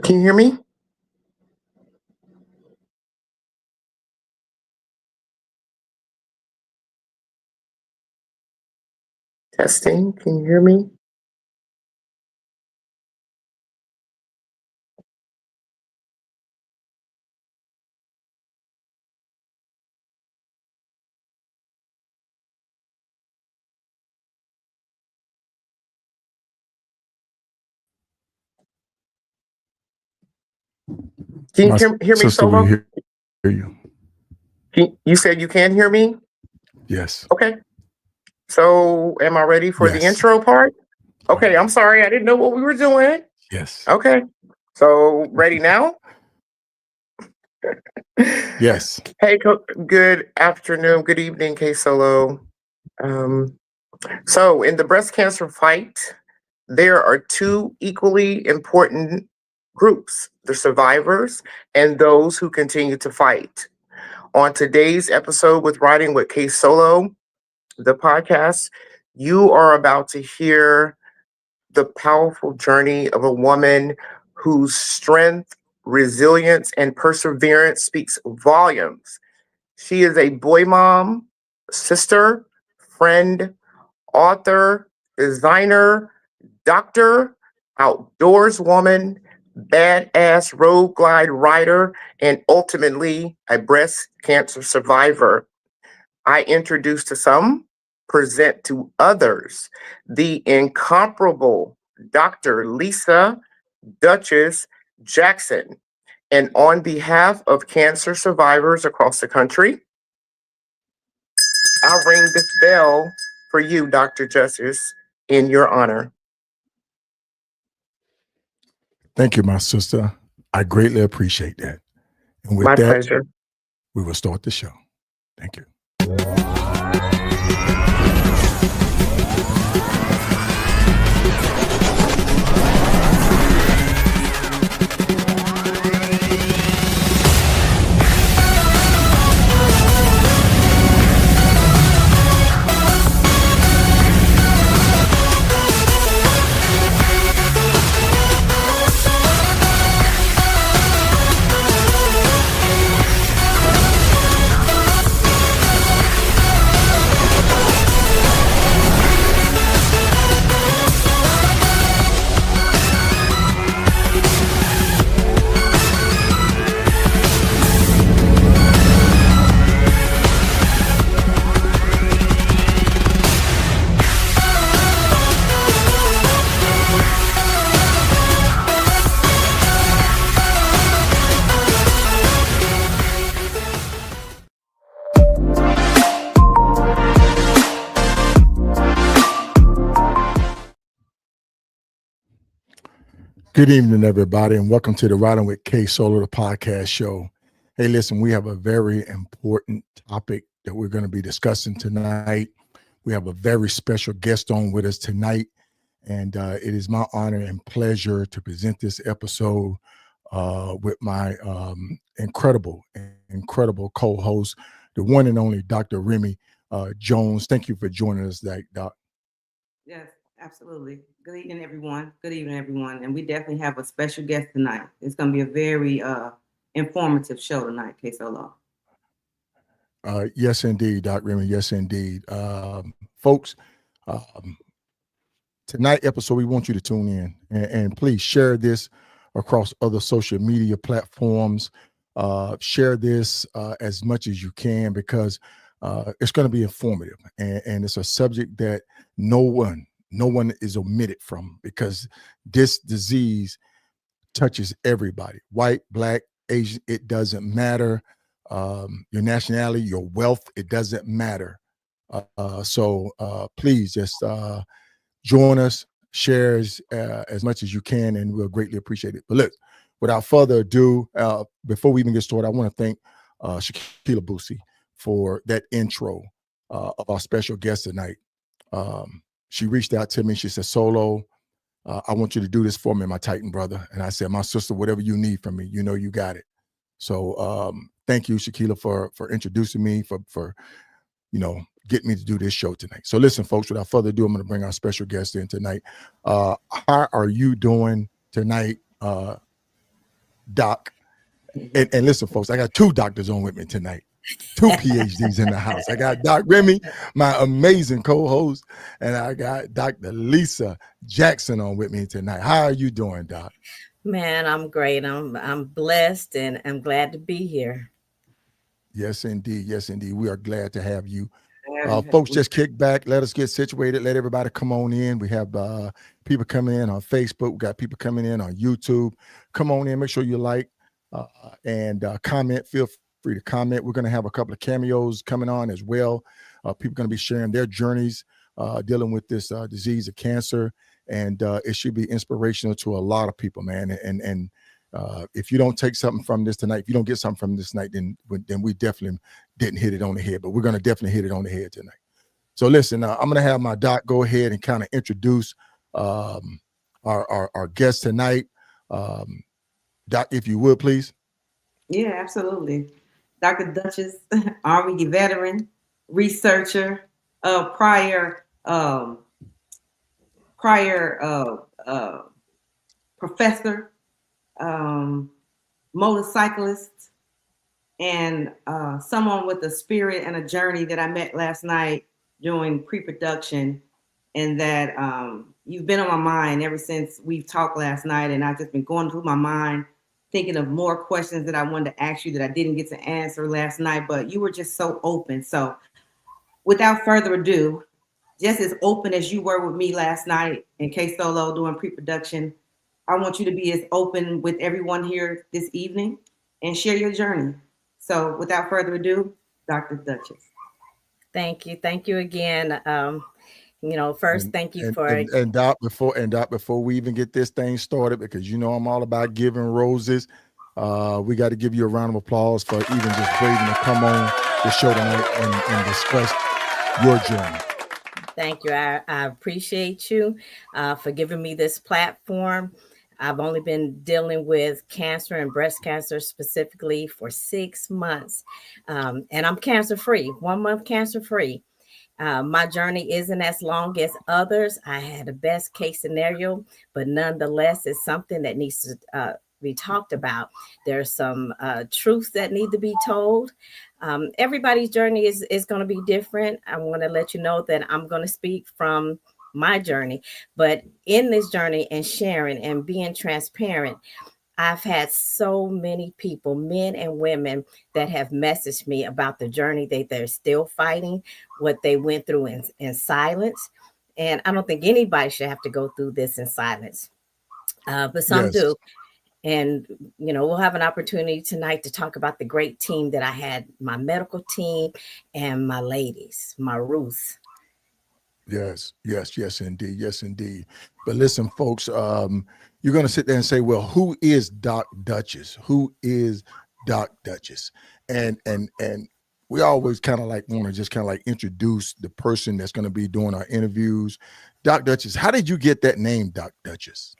Can you hear me? Testing. Can you hear me? Can you My hear me, sister, we Solo? hear you. You said you can hear me? Yes. Okay. So am I ready for the Yes. intro part? Okay, I'm sorry. I didn't know what we were doing. Yes. Okay. So ready now? Yes. Hey, good afternoon, good evening, K Solo. So in the breast cancer fight, there are two equally important groups: the survivors and those who continue to fight. On today's episode with Riding with K Solo, the podcast, you are about to hear the powerful journey of a woman whose strength, resilience, and perseverance speaks volumes. She is a boy mom, sister, friend, author, designer, doctor, outdoors woman, badass road glide rider, and ultimately a breast cancer survivor. I introduce to some, present to others, the incomparable Dr. Lisa Duchess Jackson. And on behalf of cancer survivors across the country, I'll ring this bell for you, Dr. Justice, in your honor. Thank you, my sister. I greatly appreciate that. And with My that, pleasure. we will start the show. Thank you. Good evening, everybody, and welcome to the Riding with K Solo, the podcast show. Hey, listen, we have a very important topic that we're going to be discussing tonight. We have a very special guest on with us tonight, and it is my honor and pleasure to present this episode with my incredible co-host, the one and only Dr. Remy Jones. Thank you for joining us, Doc. Yes, absolutely. Good evening, everyone. Good evening, everyone. And we definitely have a special guest tonight. It's going to be a very informative show tonight, K Solo. Yes, indeed, Doc Remy. Yes, indeed. Folks, tonight episode, we want you to tune in and please share this across other social media platforms. Share this as much as you can because it's going to be informative and it's a subject that no one is omitted from because this disease touches everybody, white, black, Asian, it doesn't matter. Your nationality, your wealth, it doesn't matter. So please just join us, shares as much as you can, and we'll greatly appreciate it. But look, without further ado, before we even get started, I want to thank Shakila Boosie for that intro of our special guest tonight. She reached out to me. She said, Solo, I want you to do this for me, my Titan brother. And I said, my sister, whatever you need from me, you know you got it. So thank you, Shakila, for introducing me, for getting me to do this show tonight. So listen, folks, without further ado, I'm going to bring our special guest in tonight. How are you doing tonight, Doc? And listen, folks, I got two doctors on with me tonight. Two PhDs in the house. I got Doc Remy, my amazing co-host, and I got Dr. Lisa Jackson on with me tonight. How are you doing, Doc? Man, I'm great. I'm blessed, and I'm glad to be here. Yes, indeed. Yes, indeed. We are glad to have you. Folks, just kick back. Let us get situated. Let everybody come on in. We have people coming in on Facebook. We got people coming in on YouTube. Come on in. Make sure you like and comment. Feel free to comment. We're going to have a couple of cameos coming on as well. People are going to be sharing their journeys dealing with this disease of cancer, and it should be inspirational to a lot of people, man. And if you don't take something from this tonight, if you don't get something from this night, then we definitely didn't hit it on the head. But we're going to definitely hit it on the head tonight. So listen, I'm going to have my doc go ahead and kind of introduce our guest tonight. Doc, if you would, please. Yeah, absolutely. Dr. Duchess, Army veteran, researcher, prior professor, motorcyclist, and someone with a spirit and a journey that I met last night during pre-production, and that you've been on my mind ever since we've talked last night, and I've just been going through my mind, thinking of more questions that I wanted to ask you that I didn't get to answer last night, but you were just so open. So without further ado, just as open as you were with me last night in K Solo doing pre-production, I want you to be as open with everyone here this evening and share your journey. So without further ado, Dr. Duchess. Thank you. Thank you again. First, thank you for and Doc, before we even get this thing started, because I'm all about giving roses. We got to give you a round of applause for even just waiting to come on the show tonight and discuss your journey. Thank you. I appreciate you for giving me this platform. I've only been dealing with cancer and breast cancer specifically for 6 months. And I'm cancer-free, 1 month cancer-free. My journey isn't as long as others. I had a best case scenario, but nonetheless, it's something that needs to be talked about. There's some truths that need to be told. Everybody's journey is going to be different. I want to let you know that I'm going to speak from my journey, but in this journey and sharing and being transparent, I've had so many people, men and women, that have messaged me about the journey that they're still fighting, what they went through in silence. And I don't think anybody should have to go through this in silence, but some do. And, we'll have an opportunity tonight to talk about the great team that I had, my medical team and my ladies, my Ruth. Yes, indeed. Yes, indeed. But listen, folks, you're going to sit there and say, well, who is Doc Duchess? Who is Doc Duchess? And we always kind of want to just kind of introduce the person that's going to be doing our interviews. Doc Duchess, how did you get that name, Doc Duchess?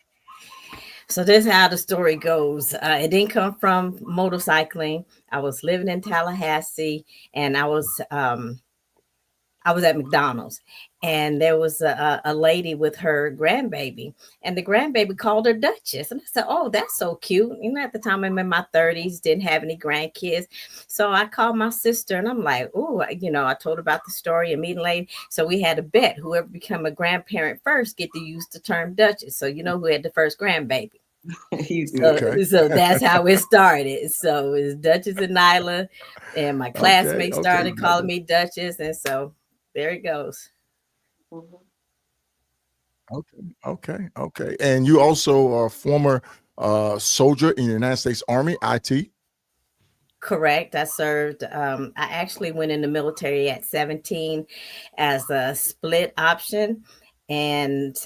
So this is how the story goes. It didn't come from motorcycling. I was living in Tallahassee, and I was at McDonald's, and there was a lady with her grandbaby, and the grandbaby called her Duchess. And I said, oh, that's so cute. At the time I'm in my 30s, didn't have any grandkids. So I called my sister, and I'm like, oh, I told her about the story immediately. So we had a bet, whoever become a grandparent first get to use the term Duchess. So who had the first grandbaby. So that's how it started. So it's Duchess and Nyla, and my classmates started calling me Duchess, and so there it goes. Okay. And you also are a former soldier in the United States Army, IT? Correct. I served. I actually went in the military at 17 as a split option. And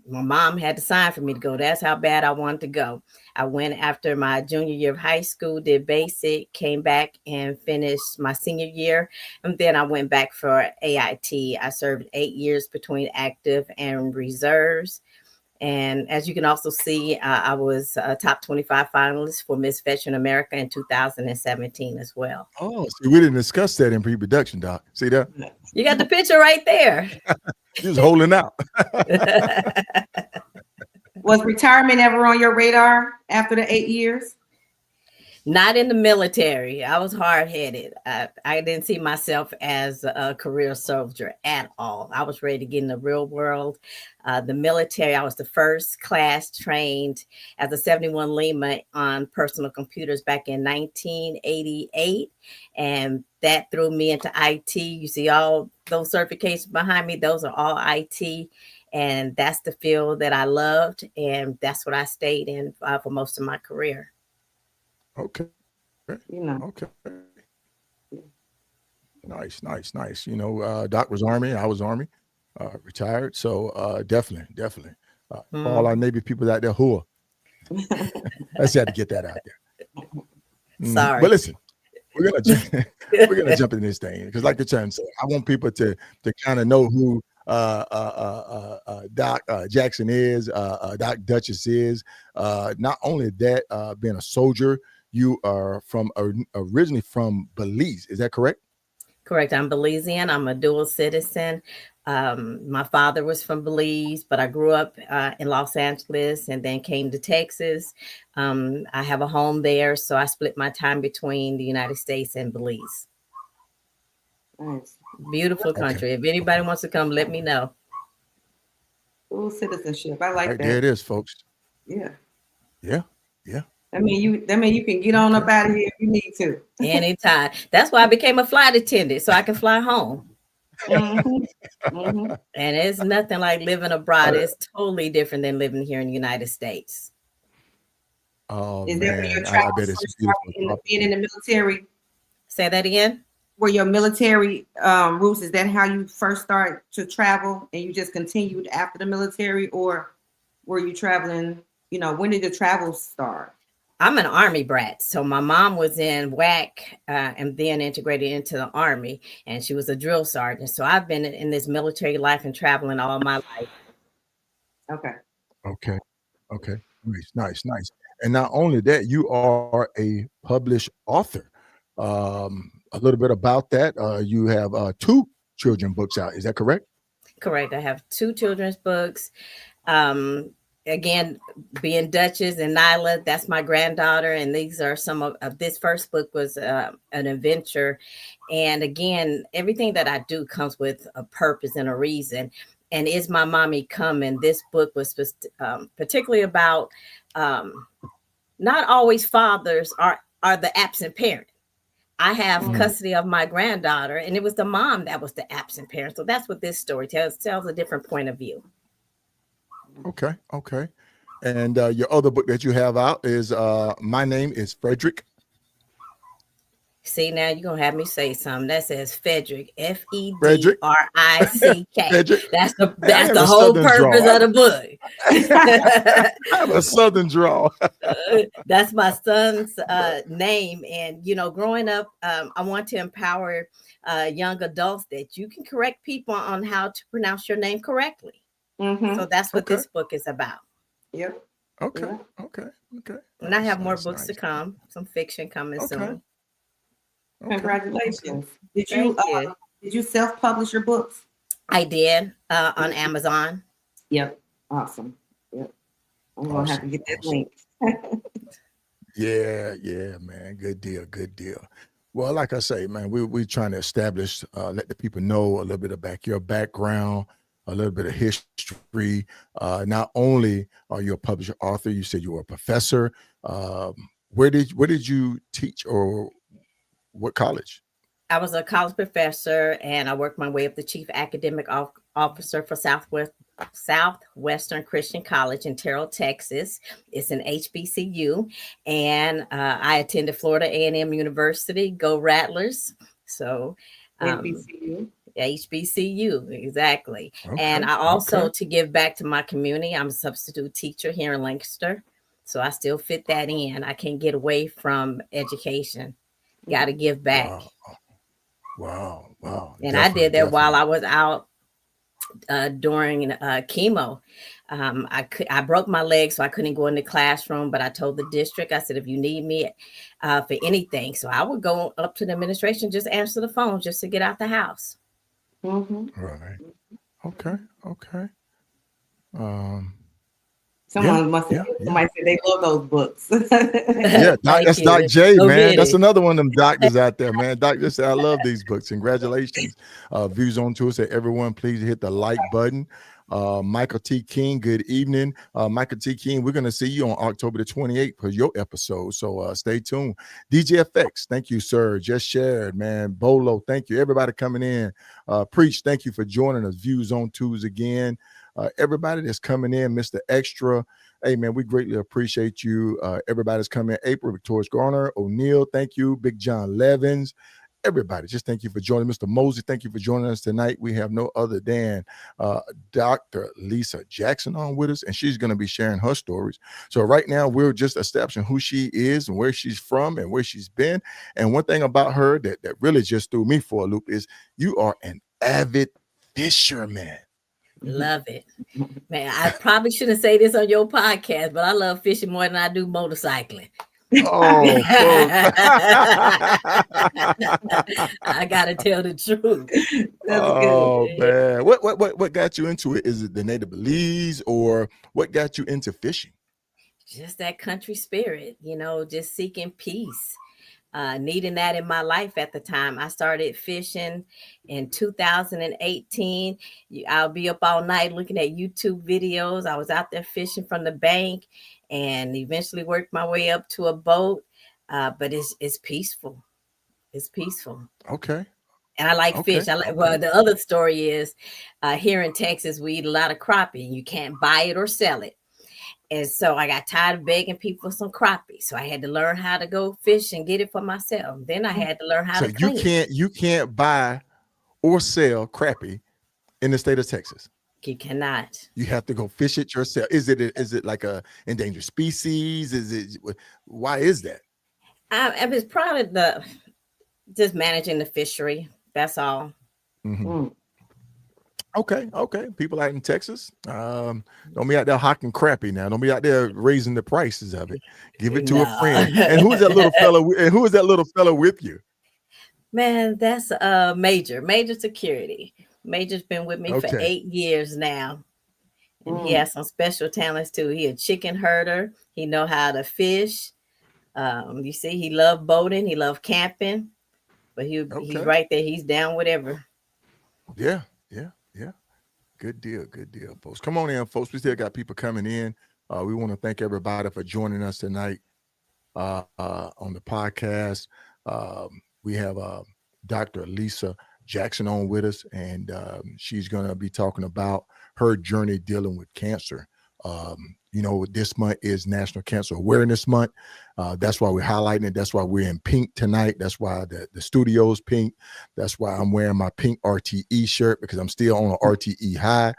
my mom had to sign for me to go. That's how bad I wanted to go. I went after my junior year of high school, did basic, came back and finished my senior year. And then I went back for AIT. I served 8 years between active and reserves. And as you can also see, I was a top 25 finalist for Miss Veteran America in 2017 as well. Oh, see, we didn't discuss that in pre-production, Doc. See that? You got the picture right there. He was holding out. Was retirement ever on your radar after the 8 years? Not in the military. I was hard-headed. I didn't see myself as a career soldier at all. I was ready to get in the real world. The military, I was the first class trained as a 71 Lima on personal computers back in 1988. And that threw me into IT. You see all those certifications behind me. Those are all IT. And that's the field that I loved. And that's what I stayed in for most of my career. Okay. You know. Okay. Nice. You know, Doc was Army, I was Army, retired. So definitely. All our Navy people out there who are. Let's have to get that out there. Sorry. But listen, we're gonna jump in this thing because, like you're trying to say, I want people to kind of know who Doc Jackson is, Doc Duchess is. Not only that, being a soldier, you are originally from Belize. Is that correct? Correct. I'm Belizean. I'm a dual citizen. My father was from Belize, but I grew up in Los Angeles and then came to Texas. I have a home there, so I split my time between the United States and Belize. Nice. Beautiful country. If anybody wants to come, let me know. Dual citizenship. I like that. There it is, folks. Yeah. I mean, you can get on up out of here if you need to. Anytime. That's why I became a flight attendant, so I can fly home. Mm-hmm. And it's nothing like living abroad. It's totally different than living here in the United States. Oh, Is that where man, your I travels bet it's first beautiful. started being in the military? Say that again? Were your military roots, is that how you first started to travel and you just continued after the military, or were you traveling, when did the travel start? I'm an Army brat. So my mom was in WAC and then integrated into the Army, and she was a drill sergeant. So I've been in this military life and traveling all my life. Okay. Nice. And not only that, you are a published author. A little bit about that. You have 2 children books out. Is that correct? Correct. I have 2 children's books. Again, being Duchess and Nyla, that's my granddaughter. And these are some of this first book was an adventure. And again, everything that I do comes with a purpose and a reason. And Is My Mommy Coming? This book was particularly about not always fathers are the absent parent. I have custody of my granddaughter, and it was the mom that was the absent parent. So that's what this story tells a different point of view. Okay. And your other book that you have out is My Name is Frederick. See, now you're going to have me say something that says Frederick, Fedrick. Frederick. That's the whole purpose of the book. I have a Southern draw. That's my son's name. And, growing up, I want to empower young adults that you can correct people on how to pronounce your name correctly. Mm-hmm. So that's what this book is about. Yep. Okay. And I have more books to come, some fiction coming soon. Congratulations. Did you self-publish your books? I did on Amazon. Yep. Awesome. Yep. I'm going to have to get that link. Yeah, man. Good deal. Well, like I say, man, we're trying to establish, let the people know a little bit about your background, a little bit of history. Not only are you a published author, you said you were a professor. Where did you teach, or what college? I was a college professor, and I worked my way up the chief academic officer for Southwestern Christian College in Terrell, Texas. It's an HBCU, and I attended Florida A&M University. Go Rattlers! So, HBCU. HBCU, exactly. And Okay. I also, Okay. to give back to my community, I'm a substitute teacher here in Lancaster. So I still fit that in. I can't get away from education. Got to give back. Wow. Wow. Wow. And I Definitely. did that while Definitely. I was out during chemo. I broke my leg, so I couldn't go in the classroom. But I told the district, I said, if you need me for anything, so I would go up to the administration, just answer the phone, just to get out the house. Mm-hmm. Right. Okay. Okay. Um. Someone must have, Yeah. somebody said they love those books. Yeah, Thank That's Doc you. J, Go man. get That's it. another one of them doctors out there, man. Doc just said, I love these books. Congratulations. Views on Tour said, everyone, please hit the like button. Michael T. King, good evening. Michael T. King, we're going to see you on October the 28th for your episode. So stay tuned. DJFX, thank you, sir. Just shared, man. Bolo, thank you. Everybody coming in. Preach, thank you for joining us. Views on Twos again. Everybody that's coming in, Mr. Extra. Hey, man, we greatly appreciate you. Everybody's coming. April, Victoria Garner, O'Neill, thank you. Big John Levins. Everybody, just thank you for joining. Mr. Mosey, thank you for joining us tonight. We have no other than Dr. Lisa Jackson on with us, and she's going to be sharing her stories. So right now, we're just establishing who she is and where she's from and where she's been. And one thing about her that really just threw me for a loop is you are an avid fisherman. Love it. Man, I probably shouldn't say this on your podcast, but I love fishing more than I do motorcycling. Oh, folks. I gotta tell the truth. That's Oh good. man. What got you into it? Is it the native beliefs or what got you into fishing? Just that country spirit, just seeking peace. Needing that in my life at the time. I started fishing in 2018. I'll be up all night looking at YouTube videos. I was out there fishing from the bank and eventually worked my way up to a boat. But it's peaceful. It's peaceful. Okay. And I like Okay. fish. Well, the other story is here in Texas, we eat a lot of crappie. You can't buy it or sell it. And so I got tired of begging people for some crappie. So I had to learn how to go fish and get it for myself. Then I had to learn how So to clean it. you can't buy or sell crappie in the state of Texas. You cannot. You have to go fish it yourself. Is it like a endangered species? Why is that? I was proud of just managing the fishery. That's all. Mm-hmm. Mm. Okay. People out in Texas, don't be out there hawking crappie now. Don't be out there raising the prices of it. Give it to a friend. And who is that little fella? And who is that little fella with you? Man, that's Major security. Major's been with me for 8 years now. And he has some special talents too. He a chicken herder. He know how to fish. You see, he loved boating. He loved camping. But he's right there. He's down whatever. Yeah. Good deal, folks. Come on in, folks. We still got people coming in. We want to thank everybody for joining us tonight on the podcast. We have Dr. Lisa Jackson on with us, and she's going to be talking about her journey dealing with cancer. This month is National Cancer Awareness Month. That's why we're highlighting it. That's why we're in pink tonight. That's why the studio's pink. That's why I'm wearing my pink RTE shirt, because I'm still on an RTE high.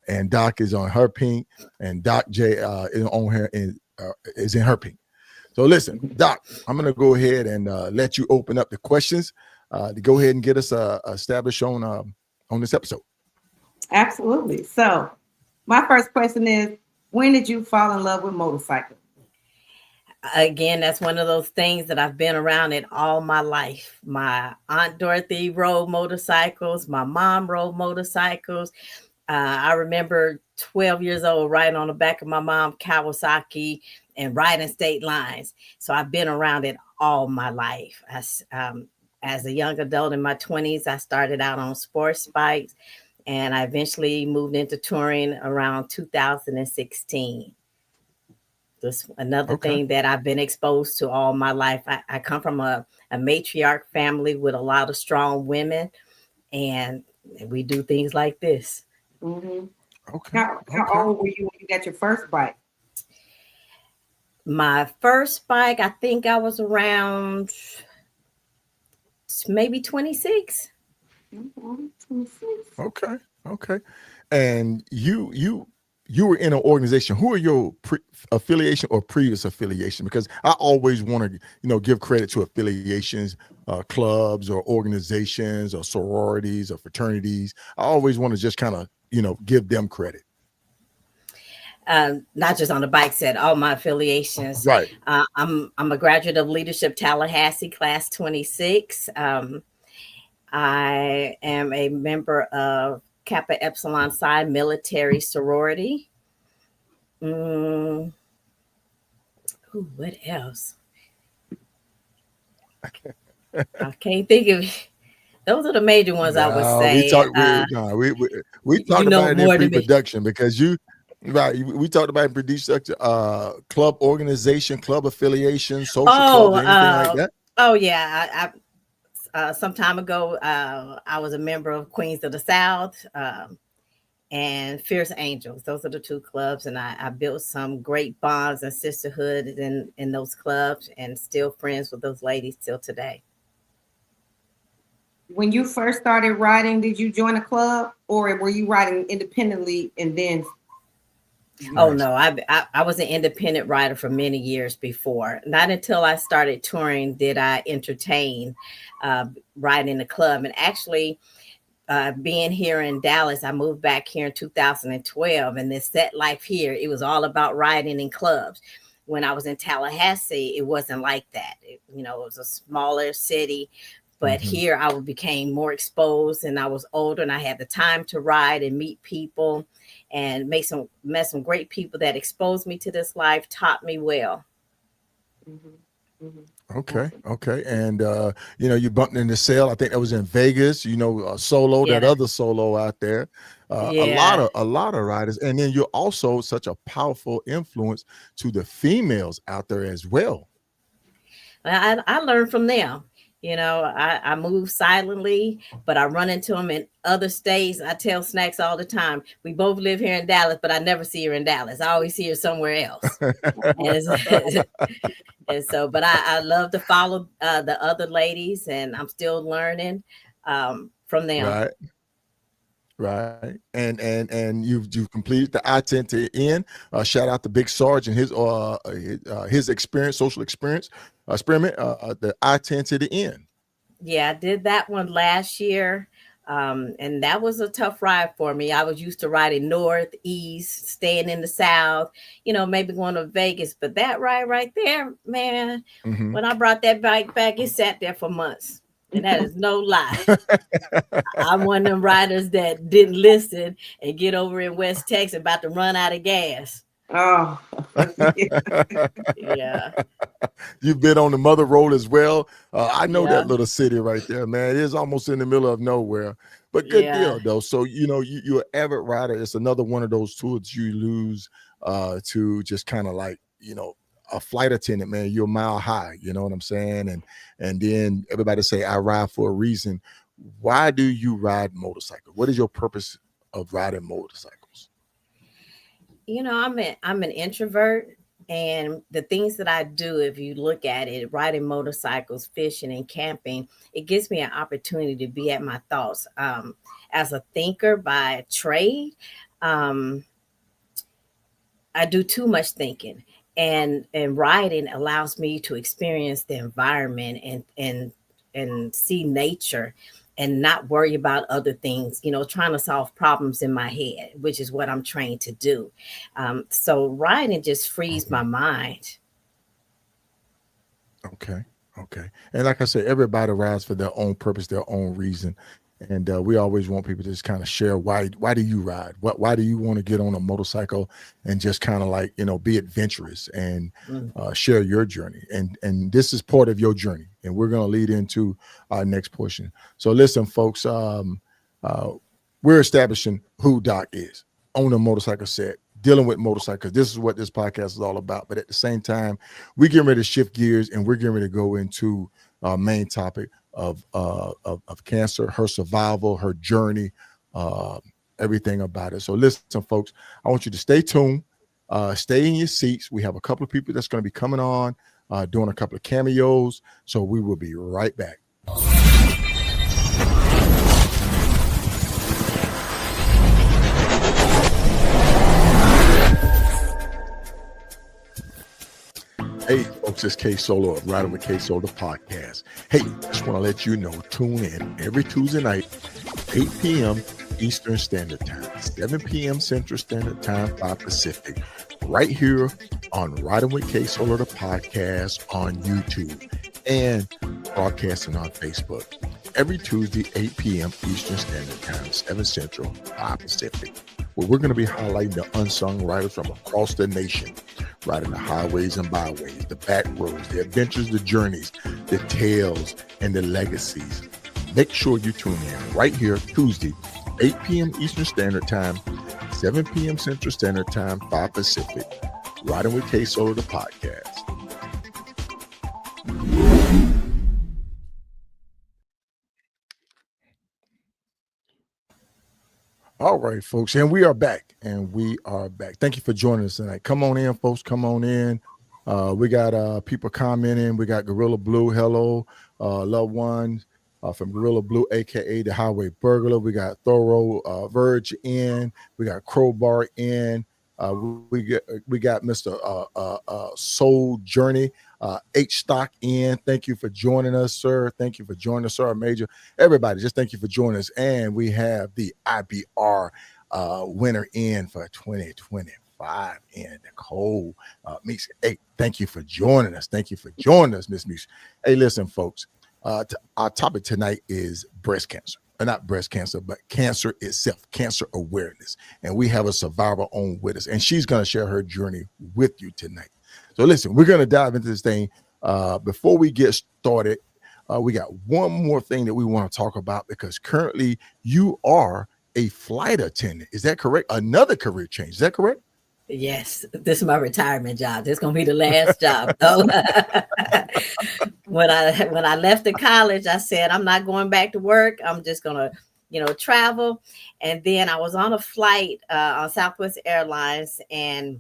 And Doc is on her pink, and Doc J is on her is in her pink. So listen, Doc, I'm going to go ahead and let you open up the questions to go ahead and get us established on this episode. Absolutely. So my first question is, when did you fall in love with motorcycling? Again, that's one of those things that I've been around it all my life. My Aunt Dorothy rode motorcycles. My mom rode motorcycles. I remember 12 years old riding on the back of my mom Kawasaki and riding state lines. So I've been around it all my life. As a young adult in my 20s, I started out on sports bikes, and I eventually moved into touring around 2016. That's another thing that I've been exposed to all my life. I come from a matriarch family with a lot of strong women, and we do things like this. Mm-hmm. How old were you when you got your first bike? My first bike, I think I was around maybe 26. Okay. Okay. And you were in an organization. Who are your affiliation or previous affiliation? Because I always want to, give credit to affiliations, clubs or organizations or sororities or fraternities. I always want to just kind of, give them credit. Not just on the bike set, all my affiliations. Right. I'm a graduate of Leadership Tallahassee, class 26. I am a member of Kappa Epsilon Psi military sorority. What else? I can't think of. Those are the major ones. I would say. We talked about it in pre-production because we talked about in production, club organization, club affiliation, social clubs, anything like that. Oh yeah, some time ago, I was a member of Queens of the South and Fierce Angels. Those are the two clubs, and I built some great bonds and sisterhood in those clubs, and still friends with those ladies till today. When you first started riding, did you join a club, or were you riding independently and then? Oh no, I was an independent rider for many years before. Not until I started touring did I entertain riding in a club. And actually, being here in Dallas, I moved back here in 2012, and this set life here, it was all about riding in clubs. When I was in Tallahassee, it wasn't like that. It was a smaller city. But here I became more exposed, and I was older, and I had the time to ride and meet people and met some great people that exposed me to this life, taught me well. Okay. And, you bumped into Sale. I think that was in Vegas, Solo, Yeah. that other Solo out there. A lot of riders. And then you're also such a powerful influence to the females out there as well. I learned from them. I move silently, but I run into them in other states. I tell Snacks all the time, we both live here in Dallas, but I never see her in Dallas. I always see her somewhere else. And so, but I love to follow the other ladies, and I'm still learning from them. Right. And you've completed the I-10 to the end. Shout out to Big Sarge and his experience, social experience experiment, the I-10 to the end. Yeah, I did that one last year. And that was a tough ride for me. I was used to riding north, east, staying in the south, maybe going to Vegas. But that ride right there, man, when I brought that bike back, it sat there for months. And that is no lie. I'm one of them riders that didn't listen and get over in West Texas about to run out of gas. Oh, yeah. You've been on the Mother Road as well. I know that little city right there, man. It is almost in the middle of nowhere, but good deal though. So, you're an avid rider. It's another one of those tools you lose to just kind of like, a flight attendant, man. You're a mile high, you know what I'm saying? And then everybody say, I ride for a reason. Why do you ride motorcycles? What is your purpose of riding motorcycles? I'm an introvert, and the things that I do, if you look at it, riding motorcycles, fishing, and camping, it gives me an opportunity to be at my thoughts. As a thinker by trade, I do too much thinking, and riding allows me to experience the environment and see nature, and not worry about other things, trying to solve problems in my head, which is what I'm trained to do. So riding just frees my mind. Okay. And like I said, everybody rides for their own purpose, their own reason. And we always want people to just kind of share why do you ride? Why do you want to get on a motorcycle and just kind of like, be adventurous and share your journey? And this is part of your journey. And we're going to lead into our next portion. So listen, folks, we're establishing who Doc is on a motorcycle set, dealing with motorcycles. This is what this podcast is all about. But at the same time, we're getting ready to shift gears, and we're getting ready to go into our main topic of cancer, her survival, her journey, everything about it. So listen, folks, I want you to stay tuned, stay in your seats. We have a couple of people that's going to be coming on, doing a couple of cameos. So we will be right back. Hey, folks, it's K Solo of Riding with K Solo podcast. Hey, just want to let you know, tune in every Tuesday night, 8 p.m. Eastern Standard Time, 7 p.m. Central Standard Time, 5 Pacific, right here on Riding with K Solo, the podcast on YouTube and broadcasting on Facebook. Every Tuesday, 8 p.m. Eastern Standard Time, 7 Central, 5 Pacific, where we're going to be highlighting the unsung riders from across the nation, riding the highways and byways, the back roads, the adventures, the journeys, the tales, and the legacies. Make sure you tune in right here, Tuesday, 8 p.m. Eastern Standard Time, 7 p.m. Central Standard Time, 5 Pacific, Riding with K Solo, the podcast. All right, folks, and we are back. Thank you for joining us tonight. Come on in, folks. Come on in. We got people commenting. We got Gorilla Blue. Hello, loved ones from Gorilla Blue, aka the Highway Burglar. We got Thorough Verge in. We got Crowbar in. We got Mr. Soul Journey H Stock in. Thank you for joining us, sir. Thank you for joining us, sir. Major, everybody, just thank you for joining us. And we have the IBR winner in for 2025 in Nicole Meeks. Hey, thank you for joining us. Thank you for joining us, Miss Meeks. Hey, listen, folks. Our topic tonight is breast cancer. Not breast cancer, but cancer itself, cancer awareness. And we have a survivor on with us, and she's going to share her journey with you tonight. So listen, we're going to dive into this thing. Before we get started, we got one more thing that we want to talk about, because currently you are a flight attendant. Is that correct? Another career change. Is that correct? Yes, this is my retirement job. This is gonna be the last job. So when I left the college, I said I'm not going back to work. I'm just gonna, travel. And then I was on a flight on Southwest Airlines, and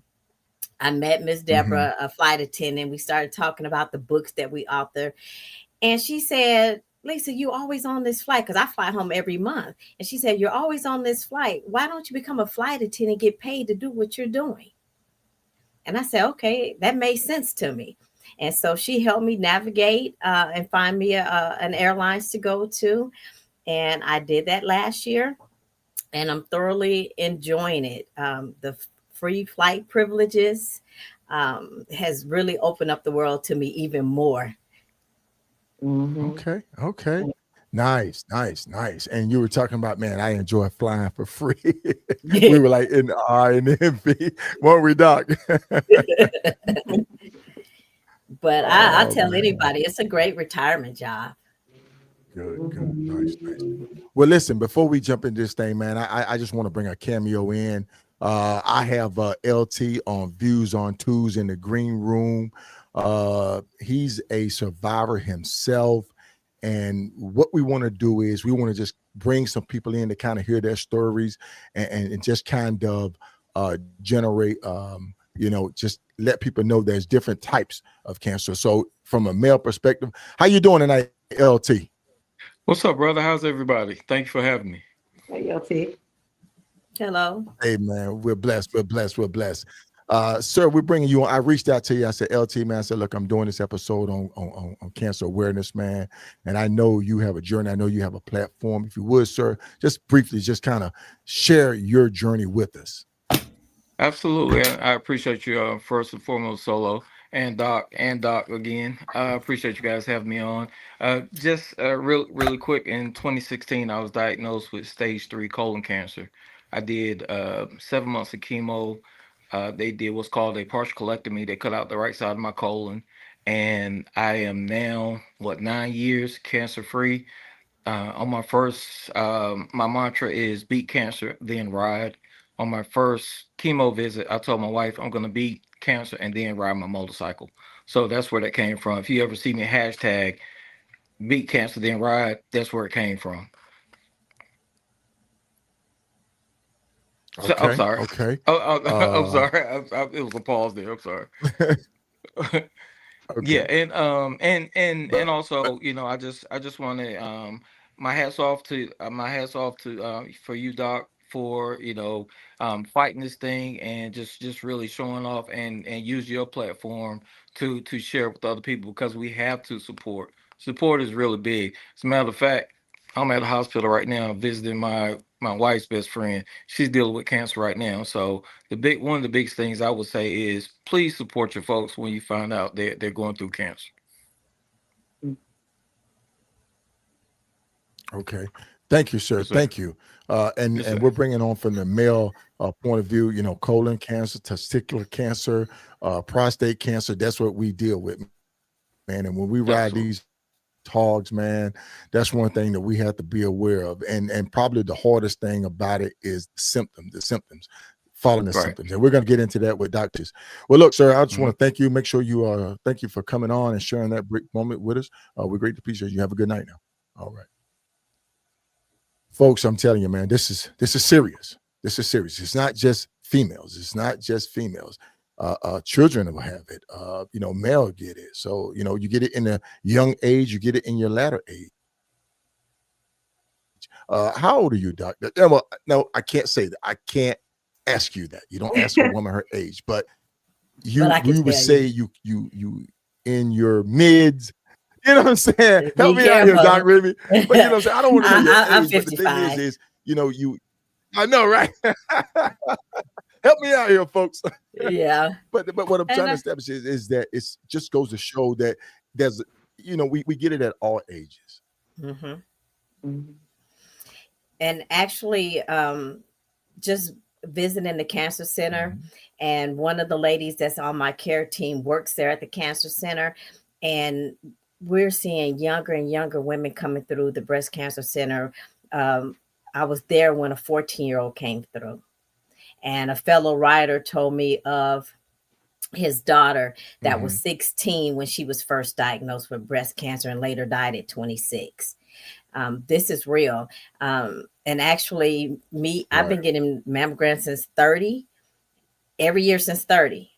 I met Miss Deborah, a flight attendant. We started talking about the books that we author, and she said, Lisa, you always on this flight, because I fly home every month. And she said, you're always on this flight. Why don't you become a flight attendant, get paid to do what you're doing? And I said, okay, that made sense to me. And so she helped me navigate and find me an airlines to go to. And I did that last year, and I'm thoroughly enjoying it. The free flight privileges has really opened up the world to me even more. Okay. Nice. And you were talking about, man, I enjoy flying for free. We were like in R and envy, weren't we, Doc? But I tell anybody, it's a great retirement job. Good. Nice. Well, listen, before we jump into this thing, man, I just want to bring a cameo in. I have LT on Views on Twos in the green room. He's a survivor himself. And what we want to do is we want to just bring some people in to kind of hear their stories and just kind of generate, just let people know there's different types of cancer. So from a male perspective, how you doing tonight, LT? What's up, brother? How's everybody? Thank you for having me. Hey, LT. Hello. Hey, man, we're blessed. Sir, we're bringing you on. I reached out to you. I said, LT, man, I said, look, I'm doing this episode on cancer awareness, man. And I know you have a journey. I know you have a platform. If you would, sir, just briefly, just kind of share your journey with us. Absolutely. I appreciate you first and foremost, Solo, and Doc again. I appreciate you guys having me on. Just really quick, in 2016, I was diagnosed with stage 3 colon cancer. I did 7 months of chemo. They did what's called a partial colectomy. They cut out the right side of my colon, and I am now 9 years cancer free. On my first, my mantra is beat cancer, then ride. On my first chemo visit, I told my wife I'm going to beat cancer and then ride my motorcycle. So that's where that came from. If you ever see me hashtag beat cancer, then ride, that's where it came from. So, I'm sorry. Okay. I'm sorry. It was a pause there. I'm sorry. Okay. Yeah, and also, I just want to my hats off to for you, Doc, for fighting this thing and just really showing off and use your platform to share with other people because we have to support. Support is really big. As a matter of fact, I'm at the hospital right now visiting my wife's best friend. She's dealing with cancer right now. So the big one of the biggest things I would say is please support your folks when you find out they're going through cancer. Okay. Thank you, sir. Yes, sir. Thank you. And Yes, sir. we're bringing on from the male point of view, colon cancer, testicular cancer, prostate cancer. That's what we deal with, man. And when we ride Absolutely. these hogs, man, that's one thing that we have to be aware of. And probably the hardest thing about it is the symptoms, following the Right. symptoms. And we're going to get into that with Duchess. Well, look, sir, I just Mhm. want to thank you. Make sure you thank you for coming on and sharing that brief moment with us. We greatly appreciate you. Have a good night now. All right. Folks, I'm telling you, man, this is serious. This is serious. It's not just females. It's not just females. Children will have it. Male get it. So you get it in a young age. You get it in your latter age. How old are you, doctor? Yeah, well, no, I can't say that. I can't ask you that. You don't ask a woman her age, but But I can we would tell say you, you in your mids. You know what I'm saying? Help be me out here, Doc careful. Remy. But you know what I'm saying? I don't want to know your I'm age, but the thing 55. you I know, right? Help me out here, folks. Yeah. But what I'm trying And to establish is that it's just goes to show that there's we get it at all ages. mhm. Mhm. And actually, just visiting the cancer center, Mhm. and one of the ladies that's on my care team works there at the cancer center, and we're seeing younger and younger women coming through the breast cancer center. um, I was there when a 14-year-old came through, and a fellow writer told me of his daughter that was Mhm. 16 when she was first diagnosed with breast cancer and later died at 26. This is real. And actually, I've Right. been getting mammograms since 30, every year since 30,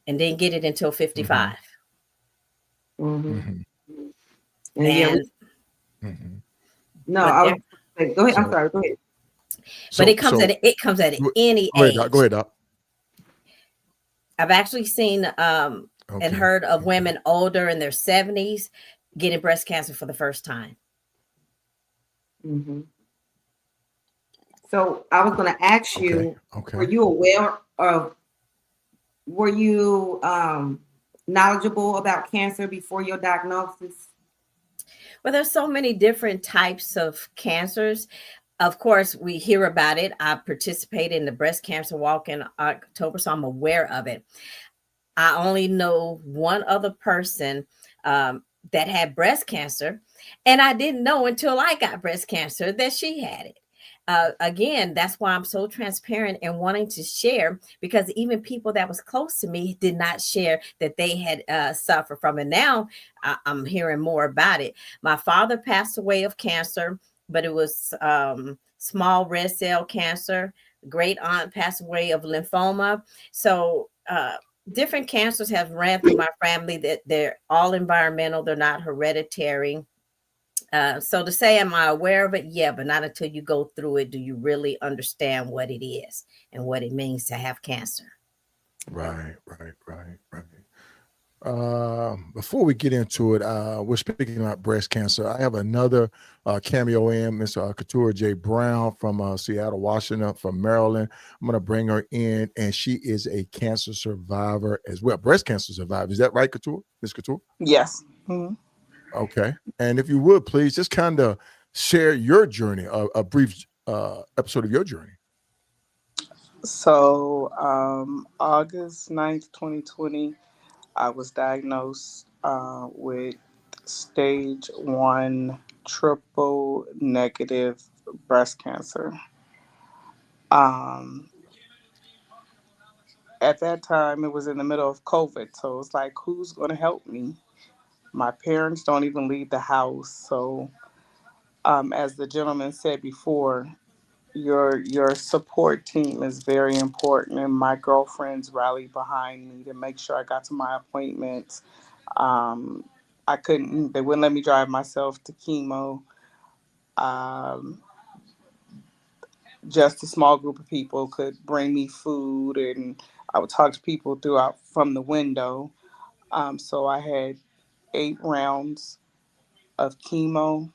and didn't get it until 55. Mhm. Mhm. Mhm. And yeah, we And Mhm. no, but I there, was go ahead. I'm So sorry. Go ahead. but so so it comes at go any go ahead, Doc. Go age. ahead, Doc. I've actually seen and Okay. heard of Okay. women older in their 70s getting breast cancer for the first time. Mhm. So I was going to ask Okay. you, were Okay. you aware of, were you knowledgeable about cancer before your diagnosis? Well, there's so many different types of cancers. Of course, we hear about it. I participated in the breast cancer walk in October, so I'm aware of it. I only know one other person that had breast cancer, and I didn't know until I got breast cancer that she had it. Again, that's why I'm so transparent and wanting to share, because even people that was close to me did not share that they had suffered from it. Now I'm hearing more about it. My father passed away of cancer, but it was small red cell cancer. Great aunt passed away of lymphoma. So different cancers have ran through my family, that they're all environmental, they're not hereditary. So to say, am I aware of it? Yeah, but not until you go through it do you really understand what it is and what it means to have cancer. Right. Right. Right. Right. Before we get into it, we're speaking about breast cancer. I have another cameo in, Miss Couture J. Brown from Seattle, Washington, from Maryland. I'm going to bring her in, and she is a cancer survivor as well, breast cancer survivor. Is that right, Couture? Miss Couture? Yes. Mhm. Okay. And if you would, please just kind of share your journey, a brief episode of your journey. So, August 9th, 2020, I was diagnosed with stage 1 triple negative breast cancer. Um, at that time, it was in the middle of COVID. So, it's like, who's going to help me? My parents don't even leave the house. So, as the gentleman said before, your support team is very important, and my girlfriends rallied behind me to make sure I got to my appointments. um, they wouldn't let me drive myself to chemo. um, just a small group of people could bring me food, and I would talk to people throughout from the window. So I had 8 rounds of chemo,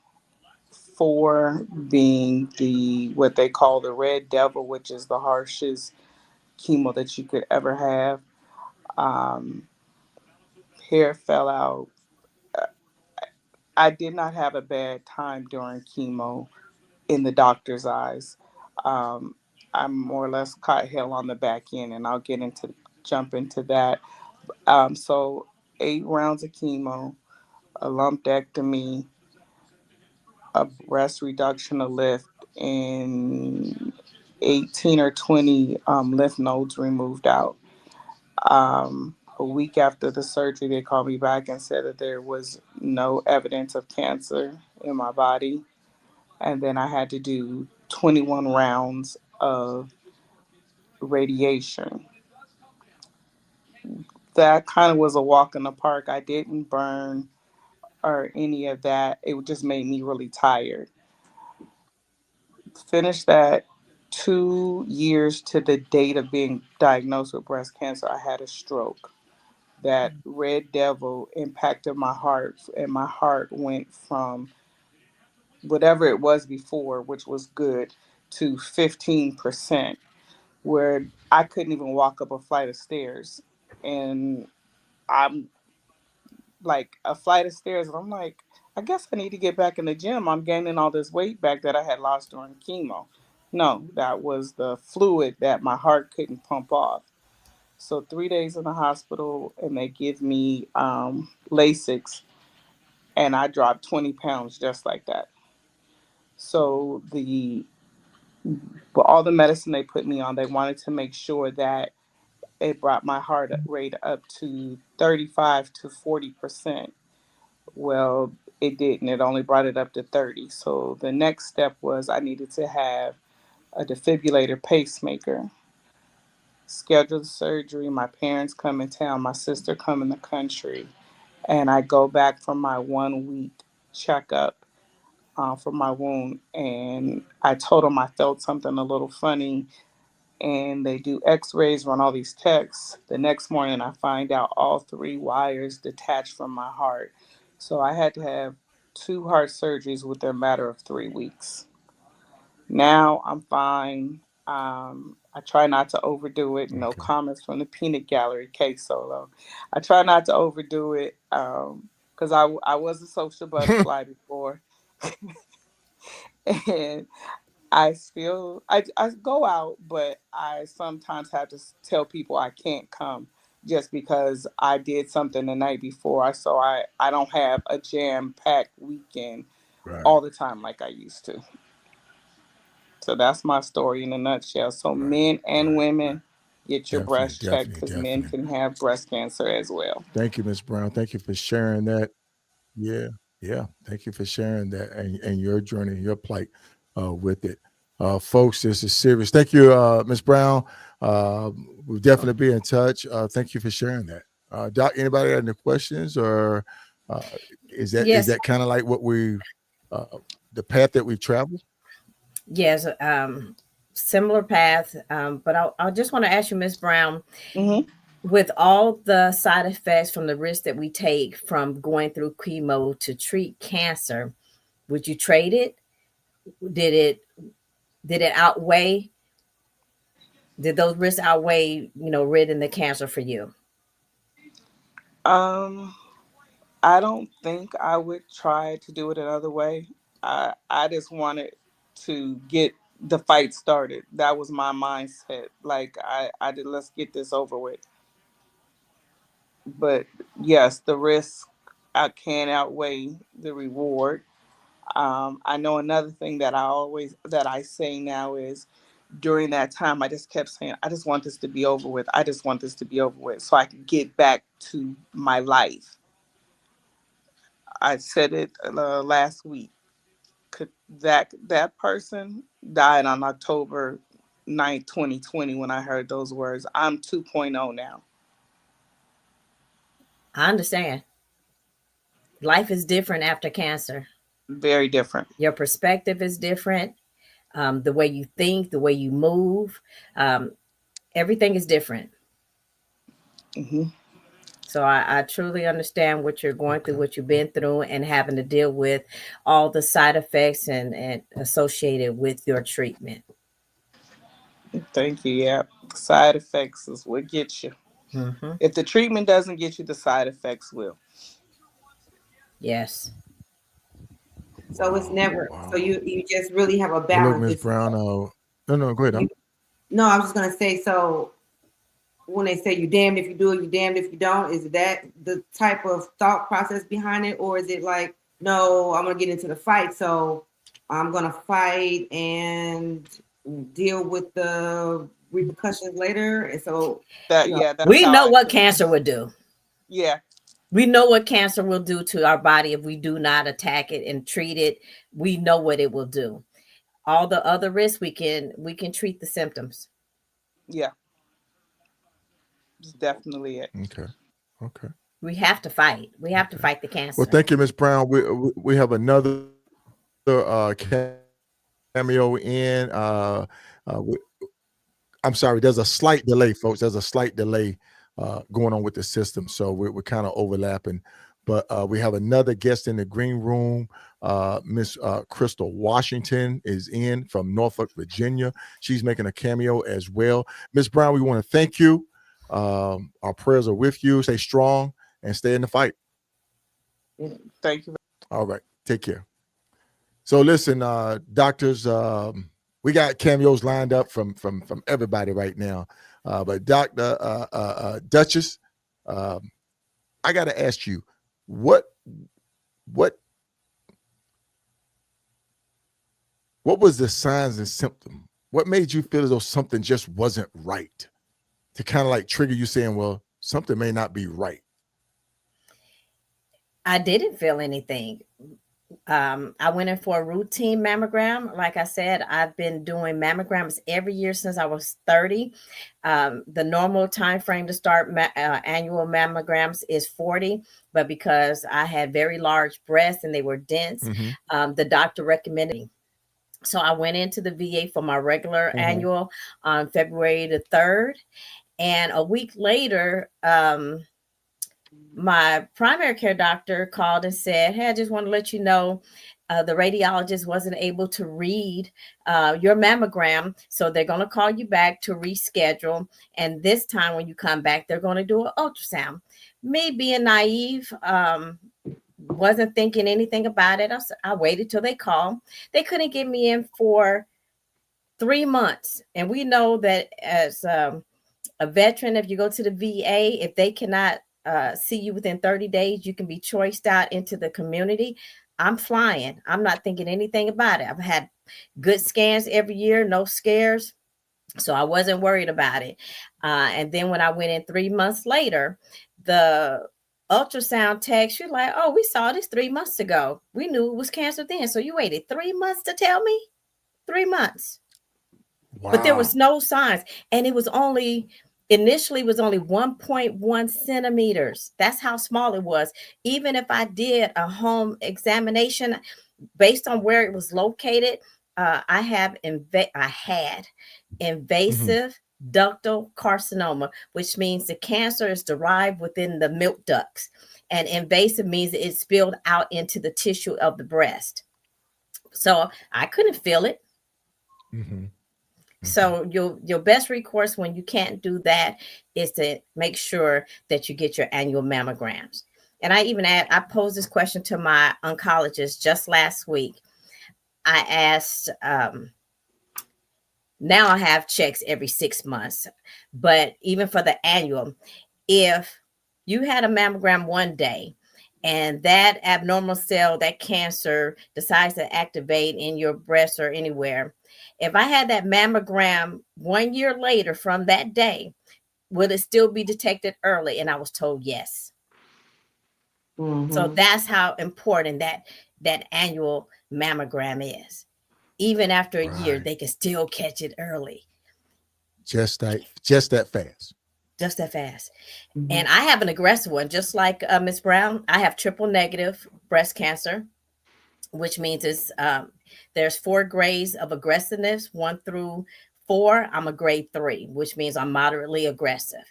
four being the what they call the red devil, which is the harshest chemo that you could ever have. Um, Hair fell out. I did not have a bad time during chemo in the doctor's eyes. Um, I more or less caught hell on the back end, and I'll get into jump into that. So 8 rounds of chemo, a lumpectomy, a breast reduction, a lift, and 18 or 20 lymph nodes removed out. A week after the surgery, they called me back and said that there was no evidence of cancer in my body. And then I had to do 21 rounds of radiation. That kind of was a walk in the park. I didn't burn or any of that. It just made me really tired. Finished that 2 years to the date of being diagnosed with breast cancer, I had a stroke. That red devil impacted my heart, and my heart went from whatever it was before, which was good, to 15%, where I couldn't even walk up a flight of stairs. And I'm like a flight of stairs, and I'm like, I guess I need to get back in the gym. I'm gaining all this weight back that I had lost during chemo. No, that was the fluid that my heart couldn't pump off. So 3 days in the hospital, and they give me Lasix, and I dropped 20 pounds just like that. So all the medicine they put me on, they wanted to make sure that it brought my heart rate up to 35 to 40%. Well, it didn't. It only brought it up to 30. So the next step was I needed to have a defibrillator pacemaker. Schedule the surgery. My parents come in town. My sister come in the country, and I go back for my 1 week checkup for my wound. And I told them I felt something a little funny, and they do X-rays, run all these tests. The next morning, I find out all 3 wires detached from my heart. So I had to have 2 heart surgeries within a matter of 3 weeks. Now I'm fine. I try not to overdo it. No Okay. comments from the peanut gallery, K Solo. I try not to overdo it because I was a social butterfly before. And I go out, but I sometimes have to tell people I can't come just because I did something the night before. So I don't have a jam packed weekend Right. all the time like I used to. So that's my story in a nutshell. So Right. men and Right. women, get your Definitely. breast checked Definitely. because men Definitely. can have breast cancer as well. Thank you, Ms. Brown. Thank you for sharing that. Yeah, yeah. Thank you for sharing that and your journey, your plight with it. Folks, this is serious. Thank you, Ms. Brown. We'll definitely be in touch. Thank you for sharing that. Doc, anybody got any questions, or uh, is Yes, that kind of like what uh, the path that we've traveled? yes, similar path. But I just want to ask you, Miss Brown, Hmm. with all the side effects from the risk that we take from going through chemo to treat cancer, would you trade it? Did it did it outweigh? Did those risks outweigh, ridding the cancer for you? Um, I don't think I would try to do it another way. I just wanted to get the fight started. That was my mindset. Like I did, let's get this over with. But yes, the risk I can outweigh the reward. I know another thing that I say now is during that time I just kept saying I just want this to be over with. I just want this to be over with so I can get back to my life. I said it last week. That person died on October 9th, 2020 when I heard those words. I'm 2.0 now. I understand. Life is different after cancer. Very different. Your perspective is different. the way you think, the way you move, everything is different. Hmm. So I truly understand what you're going through, Okay. what you've been through, and having to deal with all the side effects and associated with your treatment. Thank you. Yeah. Side effects is what gets you. Hmm. If the treatment doesn't get you, the side effects will. Yes. So it's Wow. never. So Wow. you just really have a Well, look, balance. Miss It's, Brown. No, go ahead. you, no, I was just gonna say. So when they say you damned if you do it, you damned if you don't, is that the type of thought process behind it, or is it like, no, I'm gonna get into the fight, so I'm gonna fight and deal with the repercussions later, and so That you know, yeah, that's We how know I what took it. cancer would do. Yeah, We know what cancer will do to our body if we do not attack it and treat it. We know what it will do. All the other risks we can treat the symptoms. yeah, it's definitely it. Okay. Okay. We have to fight. We have to Okay. fight the Well, cancer. thank you, Miss Brown. We have another cameo in. I'm sorry. There's a slight delay, folks. There's a slight delay going on with the system, so we're kind of overlapping. But we have another guest in the green room. Miss Crystal Washington is in from Norfolk, Virginia. She's making a cameo as well. Miss Brown, we want to thank you. Our prayers are with you. Stay strong and stay in the fight. Thank you. All right. Take care. So listen, doctors, we got cameos lined up from everybody right now. But Dr. Duchess, I got to ask you, what what was the signs and symptom? What made you feel as though something just wasn't right? To kind of like trigger you saying, well, something may not be right. I didn't feel anything. I went in for a routine mammogram. Like I said, I've been doing mammograms every year since I was 30. The normal time frame to start annual mammograms is 40, but because I had very large breasts and they were dense, Mm-hmm. the doctor recommended. So I went into the VA for my regular annual on February the 3rd. And a week later, my primary care doctor called and said, hey, I just want to let you know the radiologist wasn't able to read your mammogram. So they're going to call you back to reschedule. And this time when you come back, they're going to do an ultrasound. Me being naive, wasn't thinking anything about it. I waited till they called. They couldn't get me in for 3 months. And we know that as a veteran, if you go to the VA, if they cannot see you within 30 days, you can be choiced out into the community. I'm flying. I'm not thinking anything about it. I've had good scans every year, no scares. So I wasn't worried about it. And then when I went in 3 months later, the ultrasound tech, she's like, oh, we saw this 3 months ago. We knew it was cancer then. So you waited 3 months to tell me? 3 months. Wow. But there was no signs. And it was only initially was only 1.1 centimeters. That's how small it was. Even if I did a home examination based on where it was located, I had invasive ductal carcinoma, which means the cancer is derived within the milk ducts, and invasive means it spilled out into the tissue of the breast. So I couldn't feel it. So your best recourse when you can't do that is to make sure that you get your annual mammograms. And I posed this question to my oncologist just last week. I asked, now I have checks every 6 months, but even for the annual, if you had a mammogram one day and that abnormal cell, that cancer decides to activate in your breast or anywhere, if I had that mammogram 1 year later from that day, will it still be detected early? And I was told yes. So that's how important that annual mammogram is. Even after a year, they can still catch it early. Just that fast. Just that fast. And I have an aggressive one, just like Ms. Brown. I have triple negative breast cancer, which means it's There's 4 grades of aggressiveness, 1 through 4. I'm a grade 3, which means I'm moderately aggressive.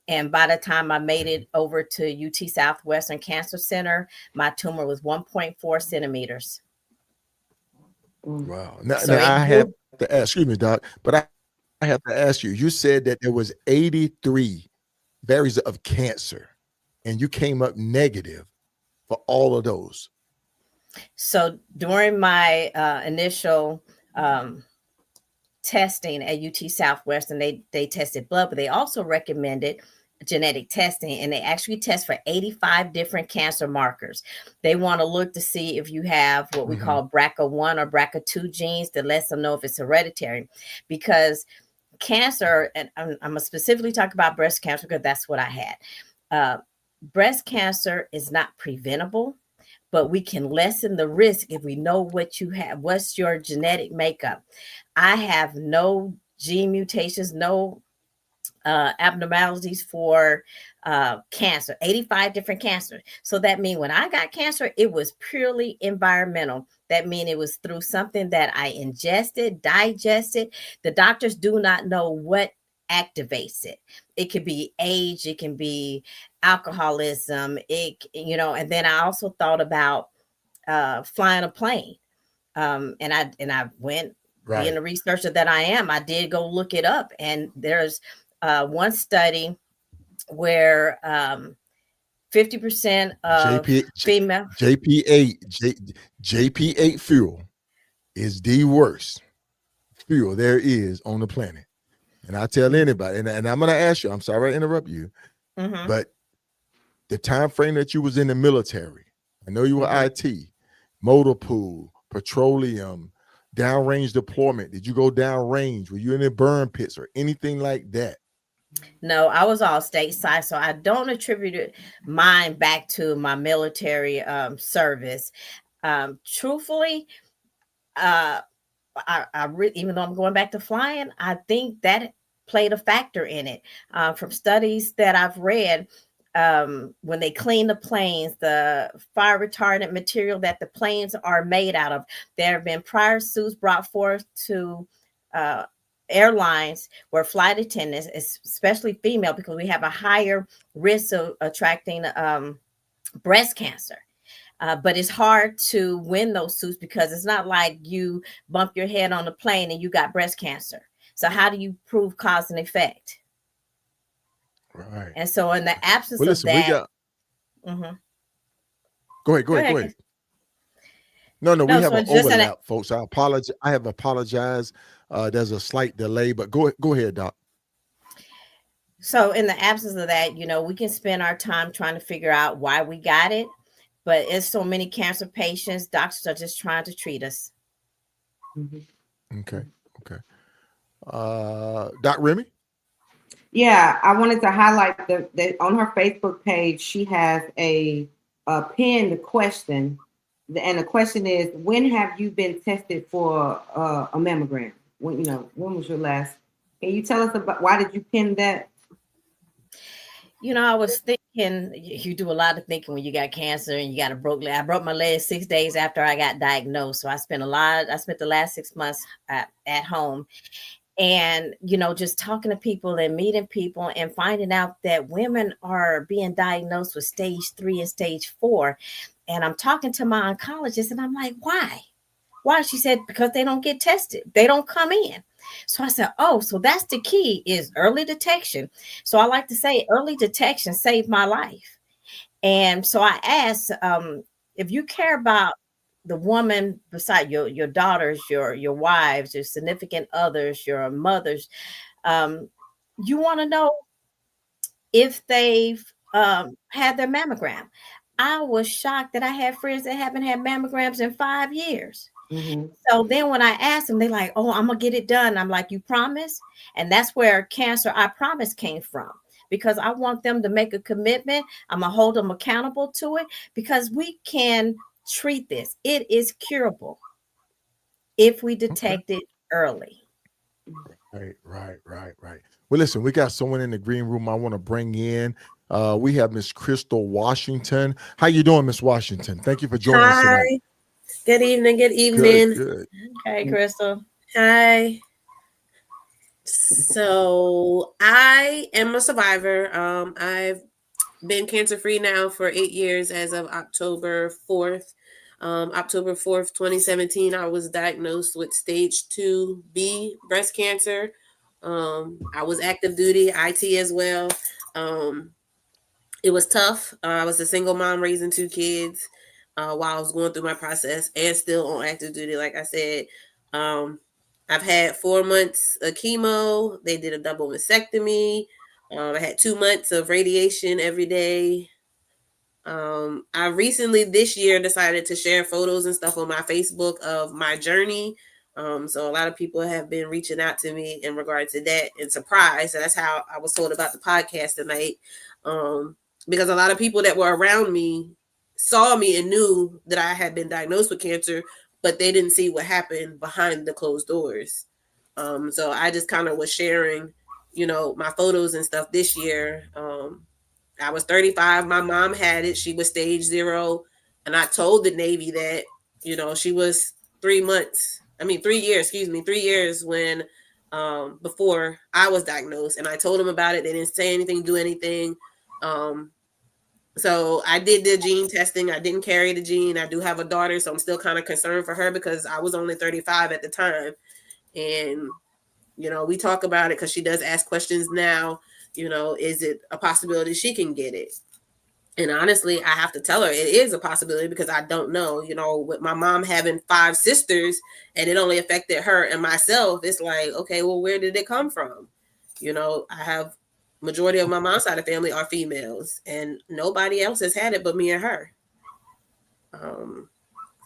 And by the time I made it over to UT Southwestern Cancer Center, my tumor was 1.4 centimeters. Wow. Now, So now it I have grew. to ask, excuse me, Doc, but I have to ask you, you said that there was 83 varieties of cancer and you came up negative for all of those. So during my initial testing at UT Southwestern, they tested blood, but they also recommended genetic testing, and they actually test for 85 different cancer markers. They want to look to see if you have what we call BRCA1 or BRCA2 genes that lets them know if it's hereditary, because cancer, and I'm going to specifically talk about breast cancer because that's what I had. Breast cancer is not preventable, but we can lessen the risk if we know what you have, what's your genetic makeup. I have no gene mutations, no abnormalities for cancer, 85 different cancers. So that means when I got cancer, it was purely environmental. That means it was through something that I ingested, digested. The doctors do not know what activates it. It could be age, it can be alcoholism, and then I also thought about flying a plane. And I went, being the researcher that I am, I did go look it up. And there's one study where 50% of female JP8 fuel is the worst fuel there is on the planet. And I tell anybody, and I'm going to ask you, I'm sorry to interrupt you, but the time frame that you was in the military, I know you were IT, motor pool, petroleum, downrange deployment. Did you go downrange? Were you in the burn pits or anything like that? No, I was all stateside, so I don't attribute mine back to my military service. Truthfully, even though I'm going back to flying, I think that played a factor in it. From studies that I've read, when they clean the planes, the fire retardant material that the planes are made out of, there have been prior suits brought forth to airlines where flight attendants, especially female, because we have a higher risk of attracting breast cancer. But it's hard to win those suits because it's not like you bump your head on the plane and you got breast cancer. So how do you prove cause and effect? Right. And so in the absence Well, listen, of that, Go ahead. No, we have an overlap, folks. I apologize. I have apologized. There's a slight delay, but go ahead, Doc. So in the absence of that, we can spend our time trying to figure out why we got it, but it's so many cancer patients, doctors are just trying to treat us. Okay. Doc Remy? Yeah, I wanted to highlight that on her Facebook page, she has a pinned question. And the question is, when have you been tested for a mammogram? When was your last? Can you tell us about why did you pin that? I was thinking, you do a lot of thinking when you got cancer and you got a broke leg. I broke my leg 6 days after I got diagnosed. So I spent the last 6 months at home. And, just talking to people and meeting people and finding out that women are being diagnosed with stage 3 and stage 4. And I'm talking to my oncologist and I'm like, why? Why? She said, because they don't get tested. They don't come in. So I said, oh, so that's the key, is early detection. So I like to say early detection saved my life. And so I asked, if you care about the woman beside your daughters, your wives, your significant others, your mothers, you want to know if they've had their mammogram. I was shocked that I had friends that haven't had mammograms in 5 years. So then when I asked them, they're like, oh, I'm going to get it done. I'm like, you promise? And that's where Cancer I Promise came from, because I want them to make a commitment. I'm going to hold them accountable to it, because we can treat this. It is curable if we detect it early. Right. Well, listen, we got someone in the green room I want to bring in. We have Miss Crystal Washington. How you doing, Miss Washington? Thank you for joining us tonight. Good evening. Good Good, evening. good. Okay, Crystal. Hi. So I am a survivor. I've been cancer free now for 8 years as of October 4th. October 4th, 2017, I was diagnosed with stage 2B breast cancer. I was active duty, IT as well. Um, it was tough. I was a single mom raising 2 kids while I was going through my process and still on active duty. Like I said, um, I've had 4 months of chemo. They did a double mastectomy. I had 2 months of radiation every day. I recently this year decided to share photos and stuff on my Facebook of my journey. So a lot of people have been reaching out to me in regard to that and surprise. So that's how I was told about the podcast tonight. Because a lot of people that were around me saw me and knew that I had been diagnosed with cancer, but they didn't see what happened behind the closed doors. So I just kind of was sharing, my photos and stuff this year. I was 35. My mom had it. She was stage 0. And I told the Navy that, she was 3 months. 3 years, 3 years when before I was diagnosed. And I told them about it. They didn't say anything, do anything. So I did the gene testing. I didn't carry the gene. I do have a daughter, so I'm still kind of concerned for her because I was only 35 at the time. And, we talk about it because she does ask questions now. Is it a possibility she can get it? And honestly, I have to tell her it is a possibility because I don't know, with my mom having 5 sisters and it only affected her and myself. It's like, okay, well, where did it come from? I have majority of my mom's side of the family are females and nobody else has had it but me and her.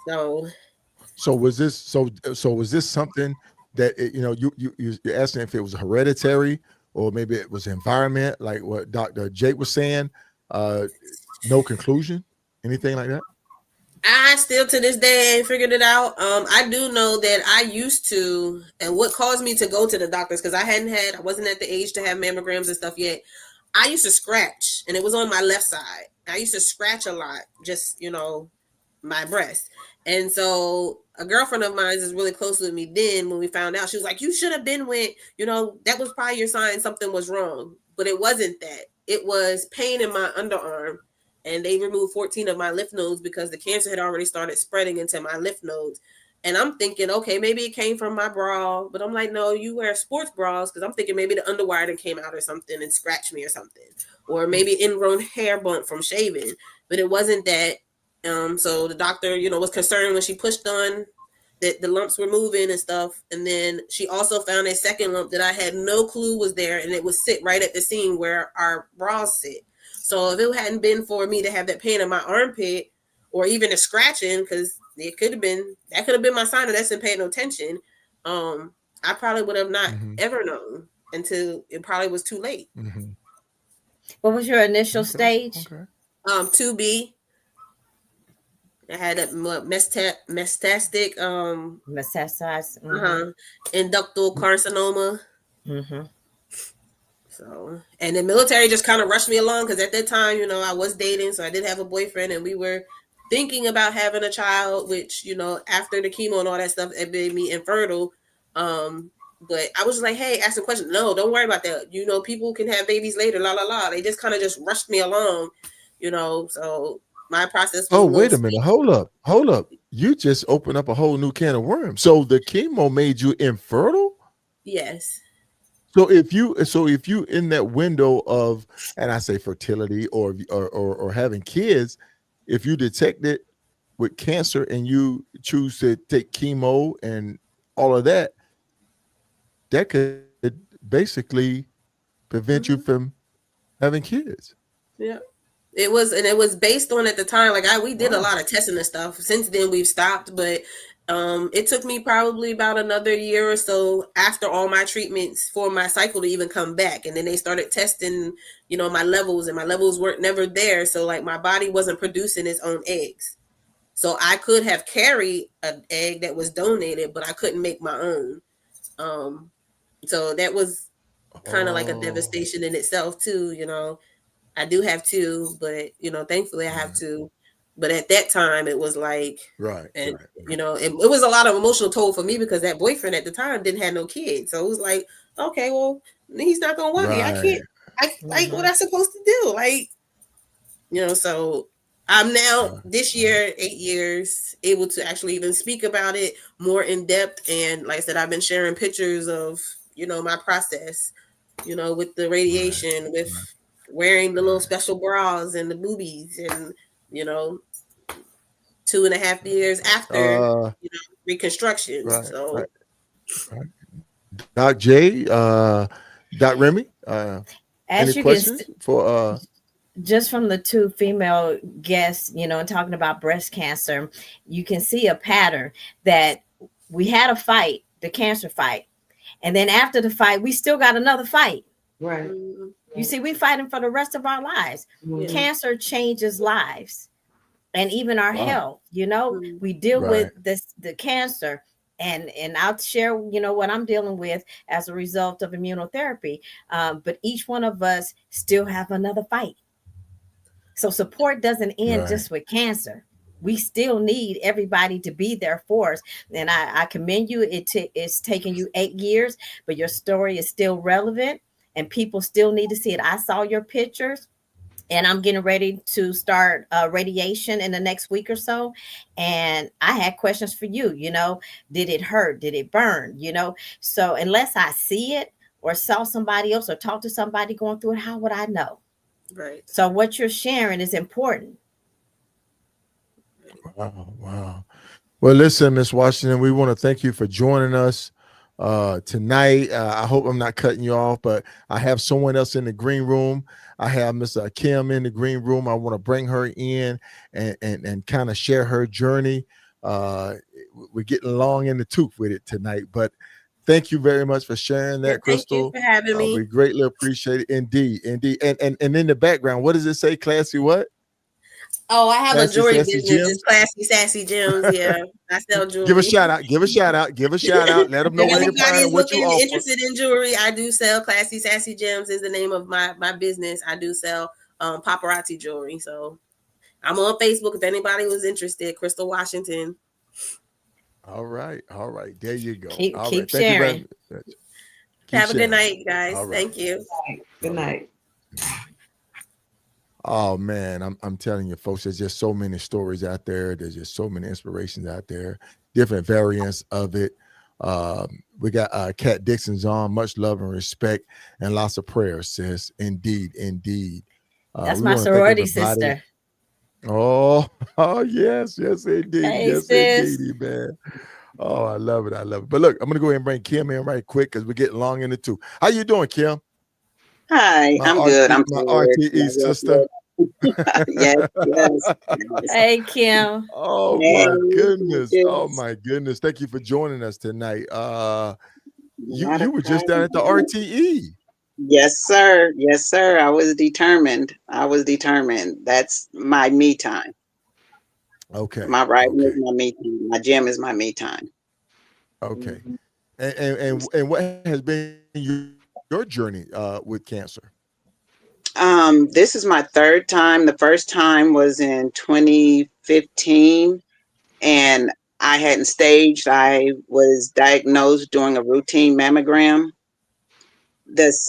So Was this was this something that you're asking if it was hereditary or maybe it was environment, like what Dr. Jake was saying? No conclusion, anything like that? I still to this day ain't figured it out. I do know that I used to, and what caused me to go to the doctors because I wasn't at the age to have mammograms and stuff yet. I used to scratch, and it was on my left side. I used to scratch a lot, just my breast. And so a girlfriend of mine is really close with me. Then when we found out, she was like, "You should have been with, that was probably your sign something was wrong." But it wasn't that. It was pain in my underarm. And they removed 14 of my lymph nodes because the cancer had already started spreading into my lymph nodes. And I'm thinking, okay, maybe it came from my bra. But I'm like, no, you wear sports bras because I'm thinking maybe the underwire came out or something and scratched me or something. Or maybe ingrown hair bump from shaving. But it wasn't that. So the doctor, was concerned when she pushed on that the lumps were moving and stuff. And then she also found a second lump that I had no clue was there. And it would sit right at the seam where our bras sit. So if it hadn't been for me to have that pain in my armpit or even the scratching, because that could have been my sign that that's been paying no attention. I probably would have not ever known until it probably was too late. What was your initial stage? 2B. I had a metastatic Metastasized. inductal carcinoma. So, and the military just kind of rushed me along because at that time, I was dating, so I did have a boyfriend, and we were thinking about having a child. Which, after the chemo and all that stuff, it made me infertile. But I was just like, hey, ask a question. No, don't worry about that. People can have babies later. La la la. They just kind of just rushed me along. So my process was. Oh, wait a minute. Hold up. You just opened up a whole new can of worms. So the chemo made you infertile? Yes. So if you in that window of, and I say fertility or having kids, if you detect it with cancer and you choose to take chemo and all of that, that could basically prevent you from having kids. Yeah. It was based on at the time, like we did a lot of testing and stuff. Since then we've stopped, but it took me probably about another year or so after all my treatments for my cycle to even come back. And then they started testing, my levels, and my levels weren't never there. So like my body wasn't producing its own eggs. So I could have carried an egg that was donated, but I couldn't make my own. So that was kind of like a devastation in itself too, I do have 2, but thankfully I have 2. But at that time, it was like, Right. and Right. you know, it was a lot of emotional toll for me because that boyfriend at the time didn't have no kids. So it was like, okay, well, he's not gonna want me. I Right. can't. I like what I supposed to do, like, you know. So I'm now Right. this year, 8 years, able to actually even speak about it more in depth. And like I said, I've been sharing pictures of, you know, my process, you know, with the Right. radiation, with wearing the little special bras and the boobies, and you know, 2.5 years after, Uh. you know, reconstruction. Right. So Right. Right. Doc J. Doc Remy. Any As you can questions for? just from the two female guests, you know, and talking about breast cancer, you can see a pattern that we had a fight, the cancer fight. And then after the fight, we still got another fight. Right. You see, we fighting for the rest of our lives. Mhm. Cancer changes lives and even our Wow. health. You know, Mhm. we deal Right. with the cancer. And I'll share, you know, what I'm dealing with as a result of immunotherapy. But each one of us still have another fight. So support doesn't end Right. just with cancer. We still need everybody to be there for us. And I commend you. It's taken you 8 years, but your story is still relevant and people still need to see it. I saw your pictures and I'm getting ready to start radiation in the next week or so. And I had questions for you. You know, did it hurt? Did it burn? You know, so unless I see it or saw somebody else or talk to somebody going through it, how would I know? right. So what you're sharing is important. Wow. Wow. Well, listen, Miss Washington, we want to thank you for joining us tonight. I hope I'm not cutting you off, but I have someone else in the green room. I have Miss Kim in the green room. I want to bring her in and kind of share her journey. We're getting long in the tooth with it tonight, but thank you very much for sharing Yeah, that, thank you Crystal. for having me. We greatly appreciate it. Indeed, indeed. And in the background, what does it say? Classy what? Oh, I have a Classy, jewelry sassy business. It's gems. Classy Sassy Gems. Yeah, I sell Give a jewelry. shout out. Give a shout out. Give a shout out. Let them know If where they can anybody find is what you looking offer. interested in jewelry, I do sell. Classy Sassy Gems is the name of my business. I do sell paparazzi jewelry. So I'm on Facebook if anybody was interested. Crystal Washington. All right. All right. There you go. Keep All keep right. Thank you very sharing. much. Keep Have a good sharing. night, guys. All right. Thank you. Good All right. night. Oh man, I'm telling you, folks, there's just so many stories out there. There's just so many inspirations out there, different variants of it. We got Kat Dixon's on. Much love and respect, and lots of prayers, sis. Indeed, indeed. That's We my want to thank sorority everybody. sister. Oh, oh yes, yes indeed, Hey, yes sis. indeed, man. Oh, I love it, I love it. But look, I'm gonna go ahead and bring Kim in right quick because we're getting long in the tooth. How you doing, Kim? Hi, I'm good. I'm My tired. RTE sister. Yes, yes, yes. Hey, Kim. Oh Hey, my goodness. Oh Duchess. my goodness. Thank you for joining us tonight. You Not a you were just down problem. at the RTE. Yes, sir. Yes, sir. I was determined. I was determined. That's my me time. Okay. My writing is Okay. my me time. My gym is my me time. Okay. Mhm. And what has been your journey with cancer? This is my third time. The first time was in 2015, and I hadn't staged. I was diagnosed during a routine mammogram.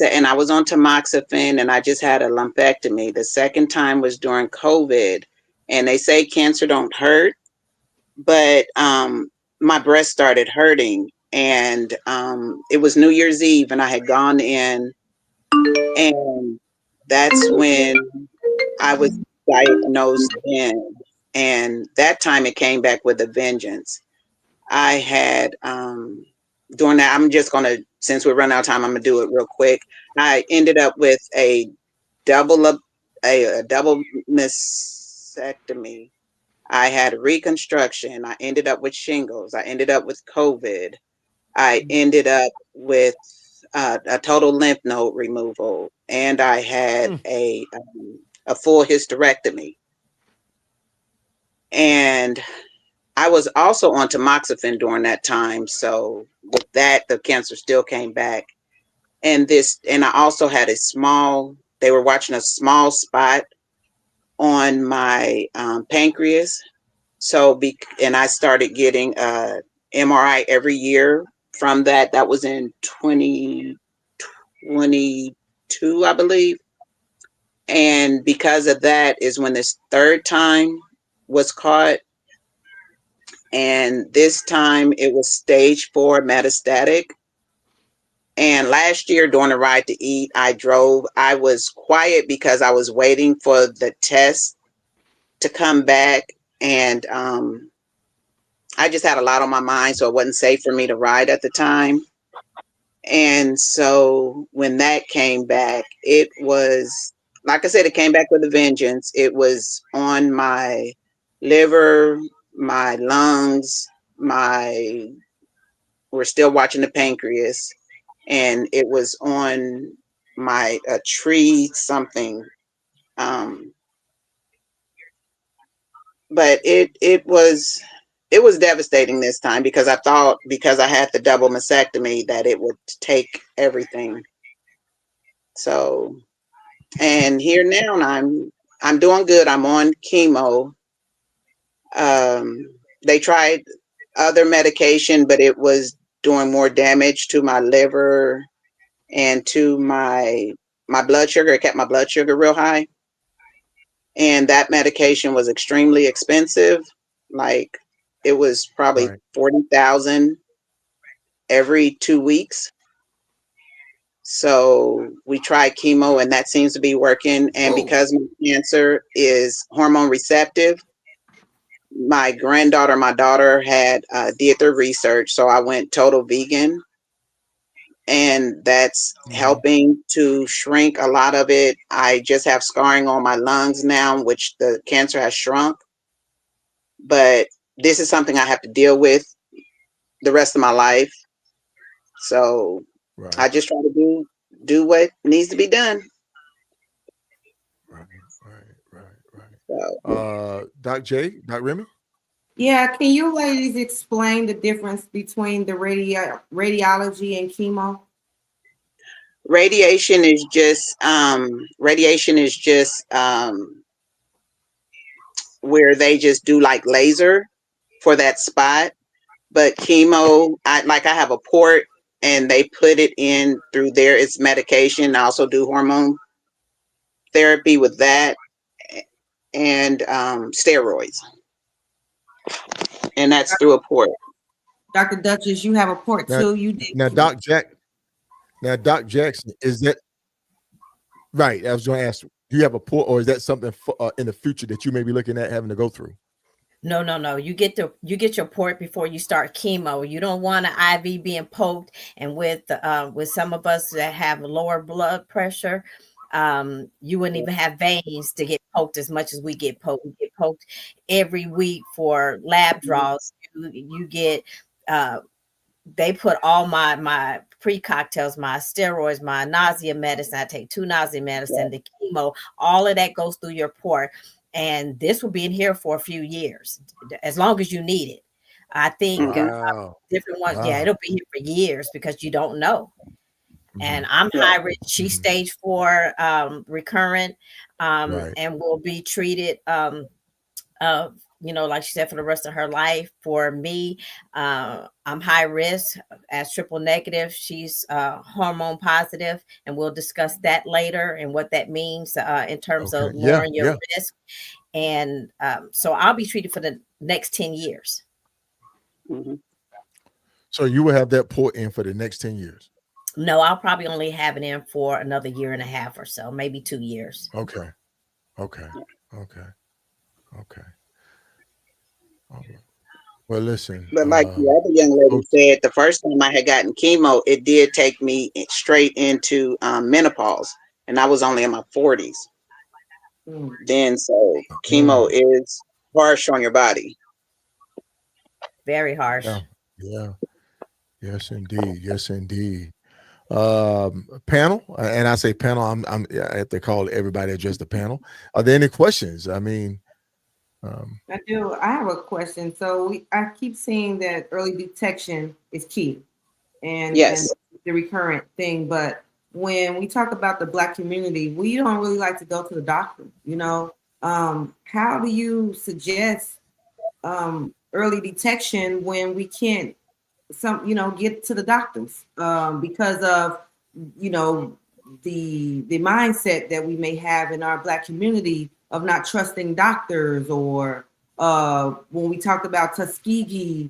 And I was on tamoxifen, and I just had a lumpectomy. The second time was during COVID, and they say cancer don't hurt, but my breast started hurting, and it was New Year's Eve, and I had gone in, and that's when I was diagnosed in, and that time it came back with a vengeance. I had during that. I'm just gonna, since we're running out of time, I'm gonna do it real quick. I ended up with double up a double mastectomy. I had reconstruction. I ended up with shingles. I ended up with COVID. I ended up with a total lymph node removal, and I had Mm. a full hysterectomy. And I was also on tamoxifen during that time. So with that, the cancer still came back. And I also had they were watching a small spot on my pancreas. So, and I started getting MRI every year from that. That was in 2022, I believe. And because of that is when this third time was caught. And this time it was stage 4 metastatic. And last year during the ride to eat, I drove. I was quiet because I was waiting for the test to come back. And I just had a lot on my mind, so it wasn't safe for me to ride at the time. And so when that came back, it was, like I said, it came back with a vengeance. It was on my liver, my lungs, we're still watching the pancreas, and it was on my tree something. But it was devastating this time because I thought, because I had the double mastectomy, that it would take everything. So, and here now, and I'm doing good. I'm on chemo. They tried other medication, but it was doing more damage to my liver and to my blood sugar. It kept my blood sugar real high. And that medication was extremely expensive. Like, it was probably Right. 40,000 every 2 weeks. So we tried chemo, and that seems to be working. And because my cancer is hormone receptive, my granddaughter, my daughter did their research. So I went total vegan, and that's helping to shrink a lot of it. I just have scarring on my lungs now, which the cancer has shrunk. But this is something I have to deal with the rest of my life. So Right. I just try to do what needs to be done. So, Doc Remy? Yeah, can you ladies explain the difference between the radiology and chemo? radiation is just where they just do like laser for that spot. But chemo, I have a port, and they put it in through there. It's medication. I also do hormone therapy with that, and steroids, and that's through a port. Dr. Duchess, you have a port Now, too. You did. now, Doc Jackson, is that right? I was going to ask, do you have a port, or is that something in the future that you may be looking at having to go through? No. You get your port before you start chemo. You don't want an IV being poked. And with some of us that have lower blood pressure, you wouldn't even have veins to get poked as much as we get poked. We get poked every week for lab draws. You get they put all my pre-cocktails, my steroids, my nausea medicine. I take 2 nausea medicine, the chemo, all of that goes through your port. And this will be in here for a few years, as long as you need it. I think different ones, it'll be here for years because you don't know. And I'm high risk. She's stage 4 recurrent, and will be treated like she said, for the rest of her life. For me, I'm high risk as triple negative. She's hormone positive, and we'll discuss that later and what that means in terms of lowering your risk. And so I'll be treated for the next 10 years. So you will have that port in for the next 10 years? No, I'll probably only have it in for another year and a half or so, maybe 2 years. Okay. Well, listen. But like the other young lady said, the first time I had gotten chemo, it did take me straight into menopause, and I was only in my 40s. Then, so chemo is harsh on your body. Very harsh. Yeah. Yes, indeed. Panel, and I say panel, I have to call everybody, address the panel. Are there any questions? I mean, I do. I have a question. So I keep seeing that early detection is key, and the recurrent thing. But when we talk about the Black community, we don't really like to go to the doctor. How do you suggest early detection when we can't get to the doctors because of the mindset that we may have in our Black community of not trusting doctors, or when we talked about Tuskegee,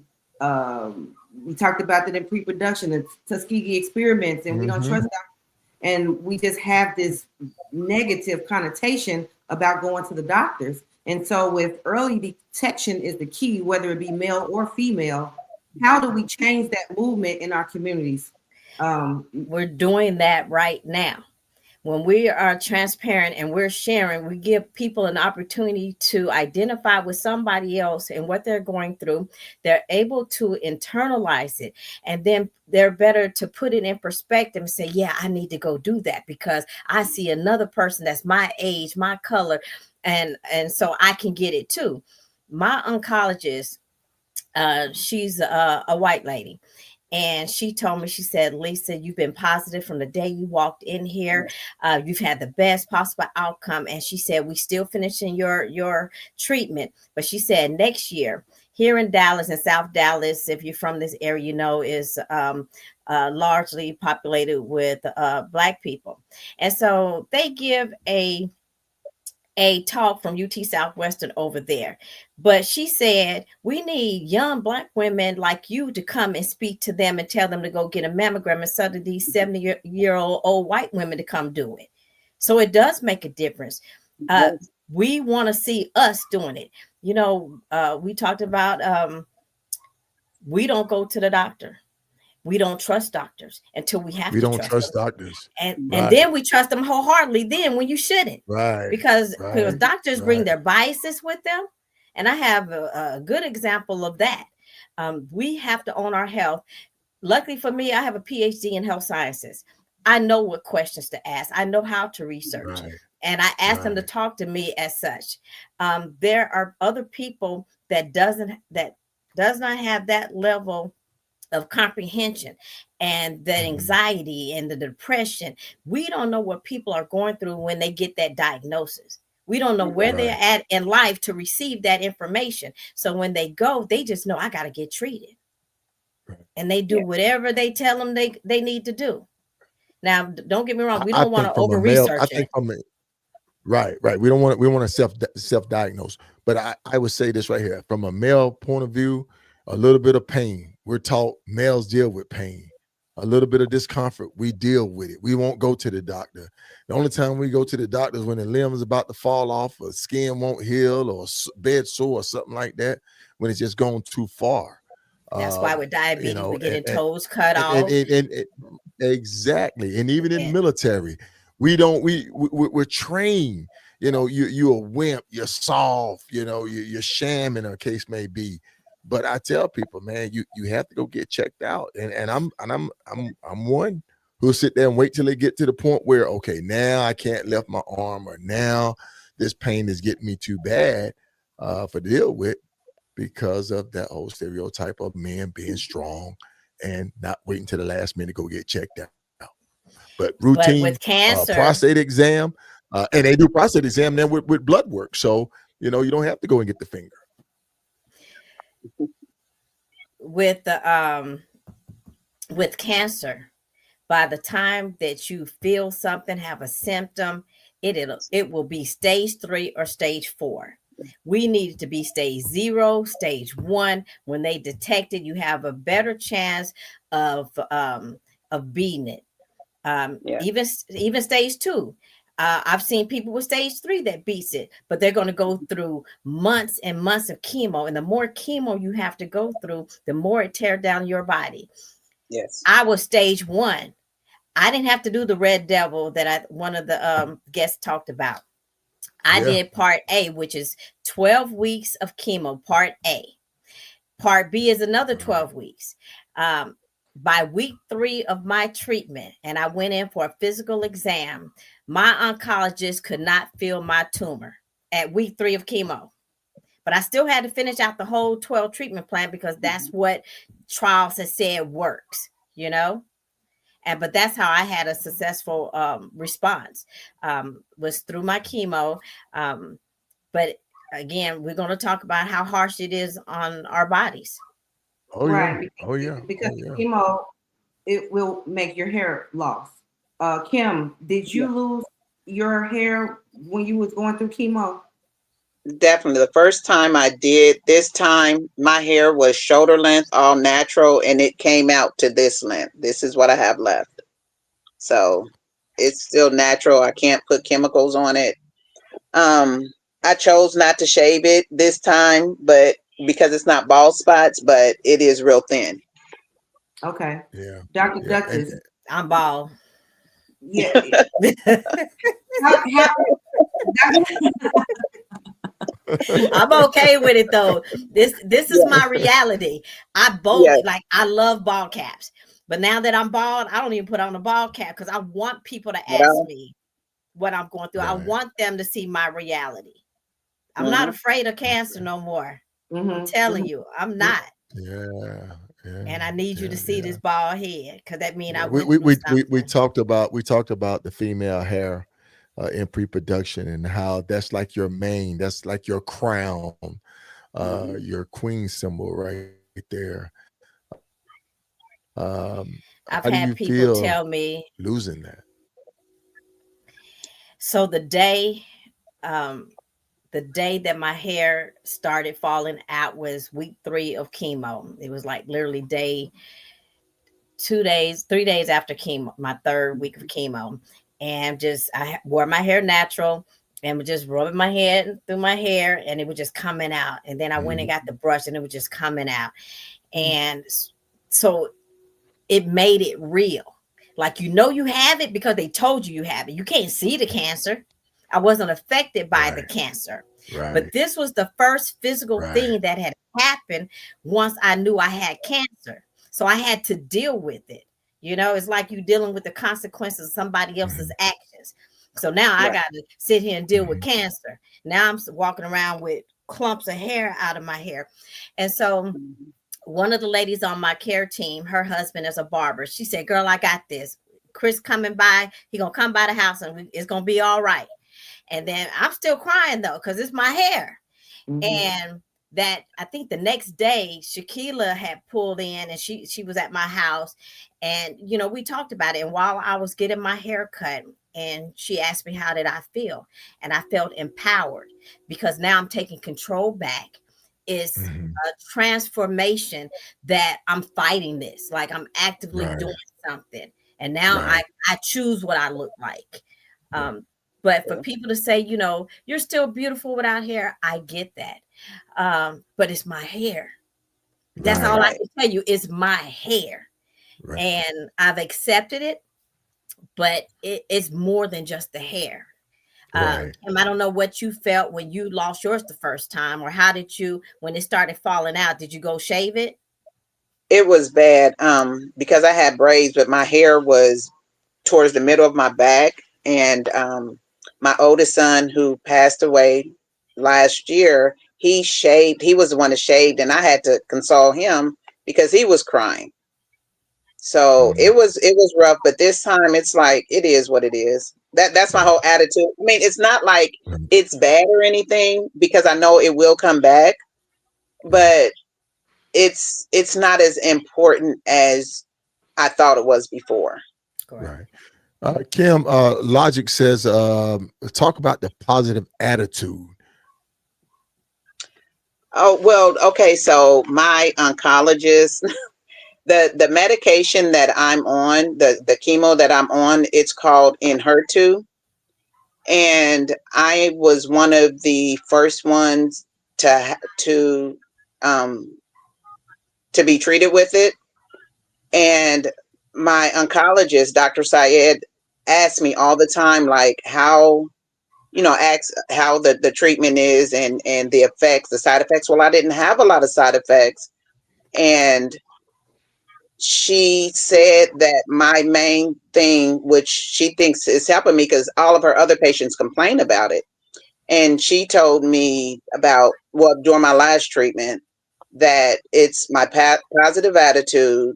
we talked about that in pre-production, the Tuskegee experiments, and we don't trust doctors, and we just have this negative connotation about going to the doctors. And so if early detection is the key, whether it be male or female, how do we change that movement in our communities? We're doing that right now. When we are transparent and we're sharing, we give people an opportunity to identify with somebody else and what they're going through. They're able to internalize it, and then they're better to put it in perspective and say, yeah, I need to go do that because I see another person that's my age, my color, and so I can get it too. My oncologist, she's a white lady. And she told me, she said, Lisa, you've been positive from the day you walked in here. You've had the best possible outcome. And she said, we still finishing your treatment. But she said next year, here in Dallas and South Dallas, if you're from this area, you know, is largely populated with Black people. And so they give a talk from UT Southwestern over there. But she said, we need young Black women like you to come and speak to them and tell them to go get a mammogram instead of these 70-year-old white women to come do it. So it does make a difference. We want to see us doing it. You know, we talked about we don't go to the doctor. We don't trust doctors until we have to don't trust them. Doctors. And then we trust them wholeheartedly then when you shouldn't. Right. Because doctors bring their biases with them. And I have a good example of that. We have to own our health. Luckily for me, I have a PhD in health sciences. I know what questions to ask. I know how to research. Right. And I ask them to talk to me as such. There are other people that does not have that level of comprehension and that anxiety and the depression. We don't know what people are going through when they get that diagnosis. We don't know where they're at in life to receive that information. So when they go, they just know I got to get treated. And they do whatever they tell them they need to do. Now, don't get me wrong. We don't want to over research it. Right. We don't want to self-diagnose. But I would say this right here, from a male point of view, a little bit of pain. We're taught males deal with pain. A little bit of discomfort, we deal with it. We won't go to the doctor. The only time we go to the doctor is when the limb is about to fall off, or skin won't heal, or bed sore, or something like that, when it's just gone too far. That's why with diabetes, we're getting toes cut off. Exactly. And even in military, we're trained. You know, you're a wimp, you're soft, you know, you're shamming, a case may be. But I tell people, man, you have to go get checked out. And I'm one who'll sit there and wait till they get to the point where, okay, now I can't lift my arm, or now this pain is getting me too bad for deal with, because of that whole stereotype of men being strong and not waiting till the last minute to go get checked out. But routine with cancer, prostate exam, and they do prostate exam then with blood work. So, you know, you don't have to go and get the finger. With the with cancer, by the time that you feel something, have a symptom, it will be stage 3 or stage 4. We need it to be stage 0, stage 1. When they detect it, you have a better chance of beating it. Even stage 2. I've seen people with stage 3 that beats it, but they're going to go through months and months of chemo. And the more chemo you have to go through, the more it tears down your body. Yes. I was stage 1. I didn't have to do the red devil that one of the guests talked about. I did part A, which is 12 weeks of chemo, part A. Part B is another 12 weeks. By week 3 of my treatment, and I went in for a physical exam, my oncologist could not feel my tumor at week 3 of chemo. But I still had to finish out the whole 12 treatment plan, because that's what trials have said works, you know? But that's how I had a successful response, was through my chemo. But again, we're going to talk about how harsh it is on our bodies. Oh yeah. Right. Oh yeah. Because Oh yeah. chemo, it will make your hair loss. Kim, did Yeah. you lose your hair when you was going through chemo? Definitely. The first time I did, this time my hair was shoulder length, all natural, and it came out to this length. This is what I have left. So it's still natural. I can't put chemicals on it. Um, I chose not to shave it this time, but because it's not bald spots, but it is real thin. Okay. Yeah. Dr. Yeah. And Duchess, I'm bald. yeah. How, I'm okay with it though. This is Yeah. my reality. Yeah. Like I love ball caps. But now that I'm bald, I don't even put on a ball cap because I want people to ask Well, me what I'm going through. I right. want them to see my reality. I'm not mhm. afraid of cancer no more. I'm Mhm, telling mhm. you, I'm not. Yeah. Yeah. And I need you to Yeah. see Yeah. this bald head because that means I Yeah. went through We something. talked about the female hair in pre-production and how that's like your main, that's like your crown, Mhm. your queen symbol right there. How I've do you had people feel tell me, losing that? so um, the day that my hair started falling out was week 3 of chemo. It was like literally 3 days after chemo, my third week of chemo. And just, I wore my hair natural and was just rubbing my head through my hair and it was just coming out. And then I went and Mhm. got the brush and it was just coming out. And so it made it real. Like, you have it because they told you have it. You can't see the cancer. I wasn't affected by the Right. cancer. But Right. this was the first physical Right. thing that had happened once I knew I had cancer. So I had to deal with it. It's like you dealing with the consequences of somebody else's Mhm. actions. So now I Right. got to sit here and deal with Mhm. cancer. Now I'm walking around with clumps of hair out of my hair. And so Mhm. one of the ladies on my care team, her husband is a barber. She said, "Girl, I got this. Chris coming by. He gonna come by the house and it's gonna be all right." And then I'm still crying though, because it's my hair. Mhm. And that, I think the next day, Shakila had pulled in and she was at my house. And we talked about it. And while I was getting my hair cut, and she asked me how did I feel, and I felt empowered because now I'm taking control back. It's Mhm. a transformation that I'm fighting this, like I'm actively Right. doing something. And now I Right. I choose what I look like. But for people to say, you're still beautiful without hair, I get that. But it's my hair. That's all Right. I Right. can tell you. It's my hair. Right. And I've accepted it, but it's more than just the hair. Right. Kim, I don't know what you felt when you lost yours the first time, or how did you, when it started falling out, did you go shave it? It was bad. Because I had braids, but my hair was towards the middle of my back. And my oldest son, who passed away last year, he shaved. He was the one that shaved, and I had to console him because he was crying. So Mhm. it was rough, but this time it's like it is what it is. That's my Right. whole attitude. I mean, it's not like Right. it's bad or anything because I know it will come back, Right. but it's not as important as I thought it was before. Correct. Right. Kim, Logic says, talk about the positive attitude. Oh, well, okay, so my oncologist, the medication that I'm on, the chemo that I'm on, it's called Enhertu. And I was one of the first ones um to be treated with it. And my oncologist, Dr. Syed, asked me all the time, like how, asks how the treatment is and the effects, the side effects. Well, I didn't have a lot of side effects. And she said that my main thing, which she thinks is helping me because all of her other patients complain about it. And she told me about, well, during my last treatment, that it's my positive attitude,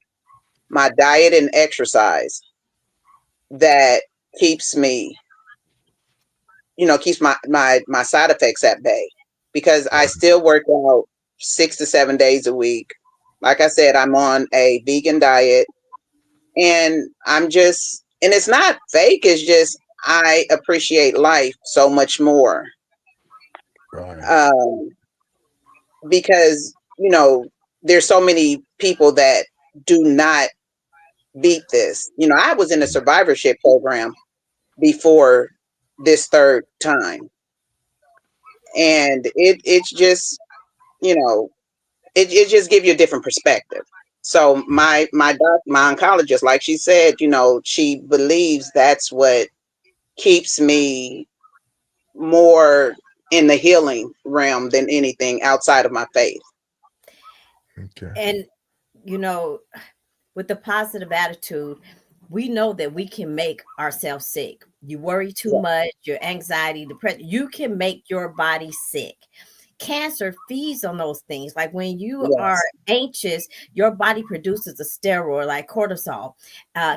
my diet and exercise that keeps me keeps my side effects at bay, because I still work out 6 to 7 days a week. Like I said, I'm on a vegan diet, and and it's not fake. It's just I appreciate life so much more. Right. Because, there's so many people that do not beat this. I was in a survivorship program before this third time. And it's just, it just gives you a different perspective. So my oncologist, like she said, she believes that's what keeps me more in the healing realm than anything outside of my faith. Okay. And, with the positive attitude, we know that we can make ourselves sick. You worry too much, your anxiety, depression, you can make your body sick. Cancer feeds on those things. Like when you are anxious, your body produces a steroid like cortisol.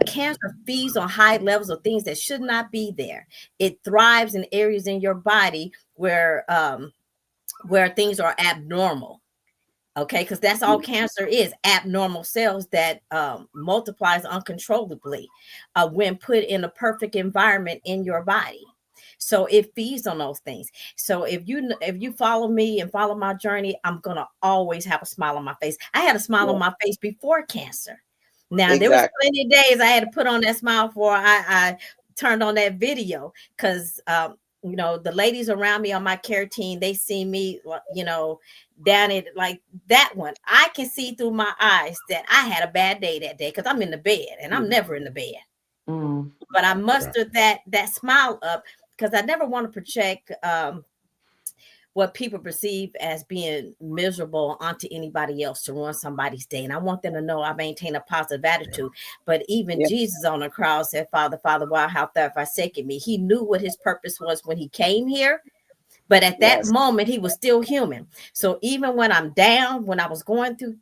Cancer feeds on high levels of things that should not be there. It thrives in areas in your body where things are abnormal. Okay, because that's all cancer is, abnormal cells that multiplies uncontrollably when put in a perfect environment in your body. So it feeds on those things. So if you follow me and follow my journey, I'm gonna always have a smile on my face. I had a smile on my face before cancer. Now there was plenty of days I had to put on that smile before I turned on that video, because the ladies around me on my care team, they see me, down at like that one. I can see through my eyes that I had a bad day that day, because I'm in the bed and I'm never in the bed. But I mustered that smile up, because I never want to project what people perceive as being miserable onto anybody else to ruin somebody's day. And I want them to know I maintain a positive attitude. But even Jesus on the cross said, Father, Father, why hast thou forsaken me? He knew what his purpose was when he came here. But at that moment, he was still human. So even when I'm down, when I was going through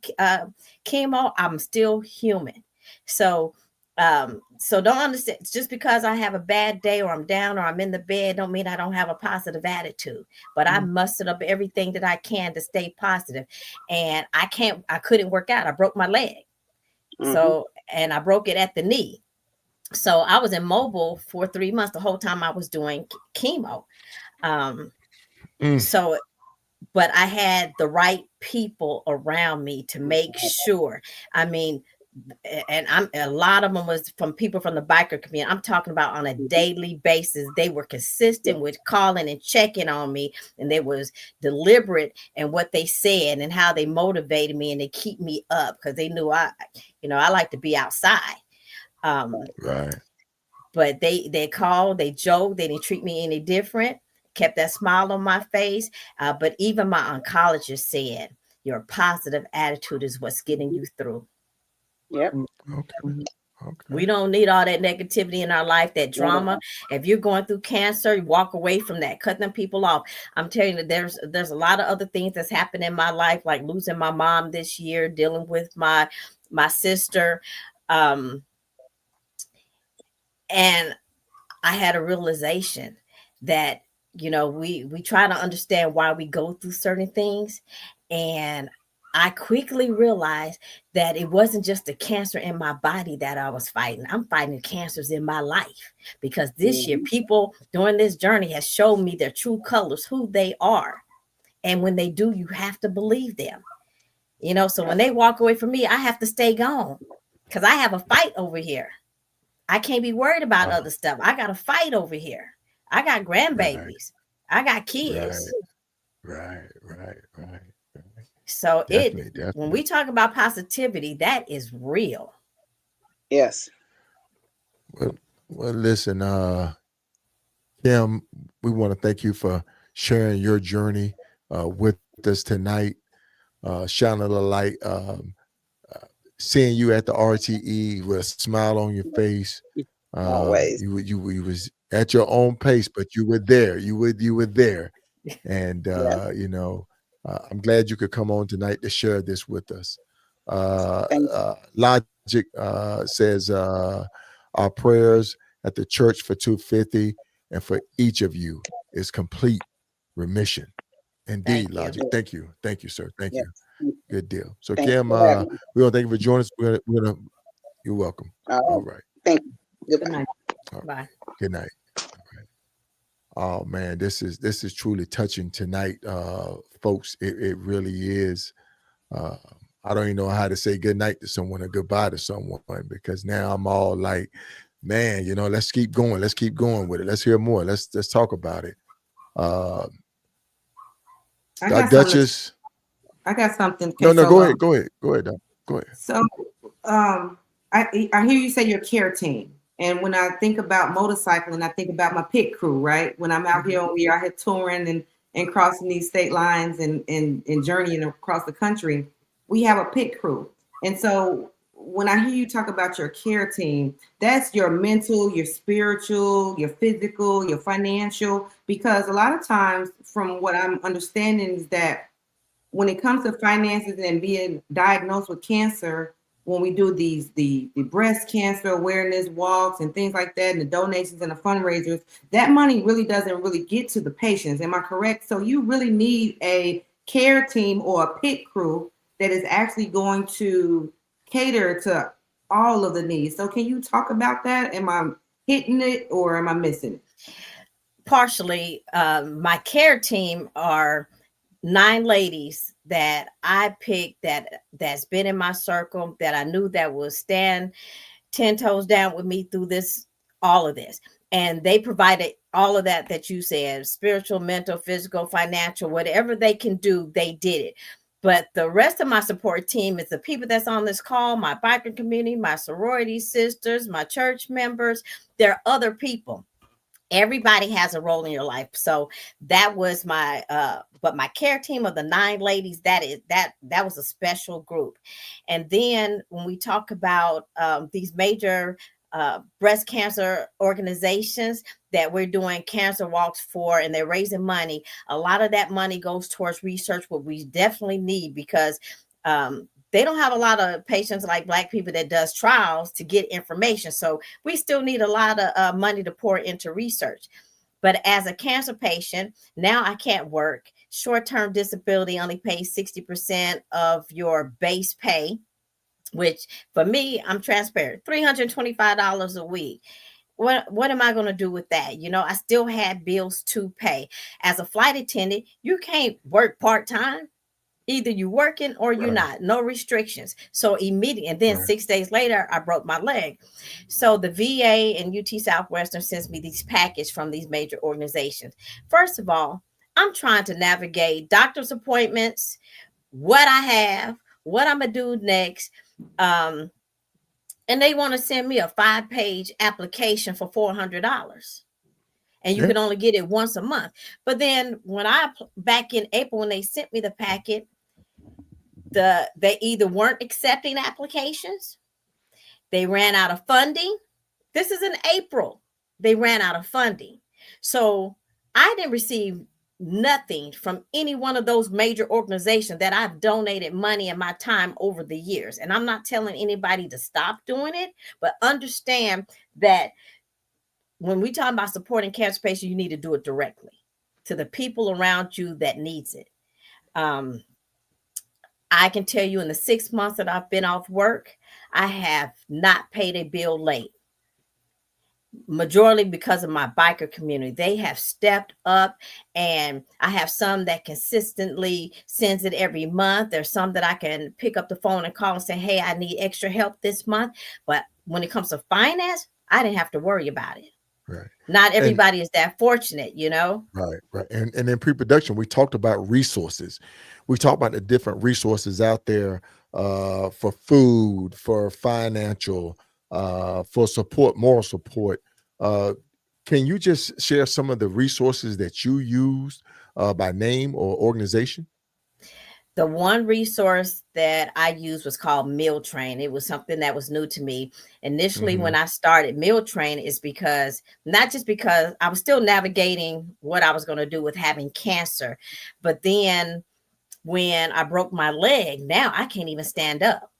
chemo, I'm still human. So don't understand, just because I have a bad day or I'm down or I'm in the bed, don't mean I don't have a positive attitude. But I mustered up everything that I can to stay positive. And I couldn't work out. I broke my leg. So, and I broke it at the knee. So I was immobile for 3 months, the whole time I was doing chemo. So, but I had the right people around me to make sure. I mean, and a lot of them was from people from the biker community. I'm talking about on a daily basis. They were consistent with calling and checking on me, and they was deliberate in what they said and how they motivated me, and they keep me up because they knew I like to be outside. Right. But they called, they joked, they didn't treat me any different, kept that smile on my face. But even my oncologist said, your positive attitude is what's getting you through. Yep. Okay. We don't need all that negativity in our life, that drama. If you're going through cancer, walk away from that, cut them people off. I'm telling you, there's a lot of other things that's happened in my life, like losing my mom this year, dealing with my sister. And I had a realization that, we try to understand why we go through certain things. And I quickly realized that it wasn't just the cancer in my body that I was fighting. I'm fighting cancers in my life, because this year people during this journey has shown me their true colors, who they are. And when they do, you have to believe them. So when they walk away from me, I have to stay gone, because I have a fight over here. I can't be worried about other stuff. I got to fight over here. I got grandbabies. I got kids. Right. So Definitely. when we talk about positivity, that is real. Yes. Well, listen, Kim, we want to thank you for sharing your journey with us tonight, shining a light, seeing you at the RTE with a smile on your face. Always. You was at your own pace, but you were there. You were there, and I'm glad you could come on tonight to share this with us. Logic says our prayers at the church for 250 and for each of you. is complete remission. Indeed, Thank you. Logic. Thank you. Thank you, sir. Thank Yes. you. Good deal. So Thank you Kim, for having me. we want to thank you for joining us. You're welcome. All right. Thank you. Good Goodbye. night. All right. Bye. Good night. All right. Oh man, this is truly touching tonight, folks. It really is. I don't even know how to say good night to someone or goodbye to someone, because now I'm all like, man, let's keep going. Let's keep going with it. Let's hear more. Let's talk about it. Duchess. I got something. No, go ahead. Go ahead, Doc. Go ahead. So, I hear you say your care team, and when I think about motorcycling, I think about my pit crew. Right, when I'm out here, we are here touring and crossing these state lines and journeying across the country. We have a pit crew, and so when I hear you talk about your care team, that's your mental, your spiritual, your physical, your financial. Because a lot of times, from what I'm understanding, is that when it comes to finances and being diagnosed with cancer, when we do the breast cancer awareness walks and things like that, and the donations and the fundraisers, that money really doesn't really get to the patients. Am I correct? So you really need a care team or a pit crew that is actually going to cater to all of the needs. So can you talk about that? Am I hitting it or am I missing it? Partially, my care team are 9 ladies that I picked that's been in my circle, that I knew that would stand 10 toes down with me through all of this. And they provided all of that you said, spiritual, mental, physical, financial, whatever they can do, they did it. But the rest of my support team is the people that's on this call, my biker community, my sorority sisters, my church members. There are other people. Everybody has a role in your life. So that was but my care team of the 9 ladies, that was a special group. And then when we talk about these major breast cancer organizations that we're doing cancer walks for, and they're raising money, a lot of that money goes towards research, what we definitely need, because they don't have a lot of patients like Black people that does trials to get information. So we still need a lot of money to pour into research. But as a cancer patient, now I can't work. Short-term disability only pays 60% of your base pay, which for me, I'm transparent, $325 a week. What am I going to do with that? I still had bills to pay. As a flight attendant, you can't work part-time. Either you working or you're not, no restrictions. So immediately, and then 6 days later, I broke my leg. So the VA and UT Southwestern sends me these packages from these major organizations. First of all, I'm trying to navigate doctor's appointments, what I have, what I'm going to do next. And they want to send me a 5-page application for $400. And you can only get it once a month. But then when back in April, when they sent me the packet, they either weren't accepting applications, they ran out of funding. This is in April. They ran out of funding. So I didn't receive nothing from any one of those major organizations that I've donated money and my time over the years. And I'm not telling anybody to stop doing it, but understand that when we talk about supporting cancer patients, you need to do it directly to the people around you that needs it. I can tell you in the 6 months that I've been off work, I have not paid a bill late. Majority because of my biker community. They have stepped up, and I have some that consistently sends it every month. There's some that I can pick up the phone and call and say, hey, I need extra help this month. But when it comes to finance, I didn't have to worry about it. Right. Not everybody is that fortunate, Right. And in pre-production, we talked about resources. We talked about the different resources out there for food, for financial, for support, moral support. Can you just share some of the resources that you used by name or organization? The one resource that I used was called Meal Train. It was something that was new to me. Initially, when I started Meal Train, is because not just because I was still navigating what I was going to do with having cancer, but then when I broke my leg, now I can't even stand up.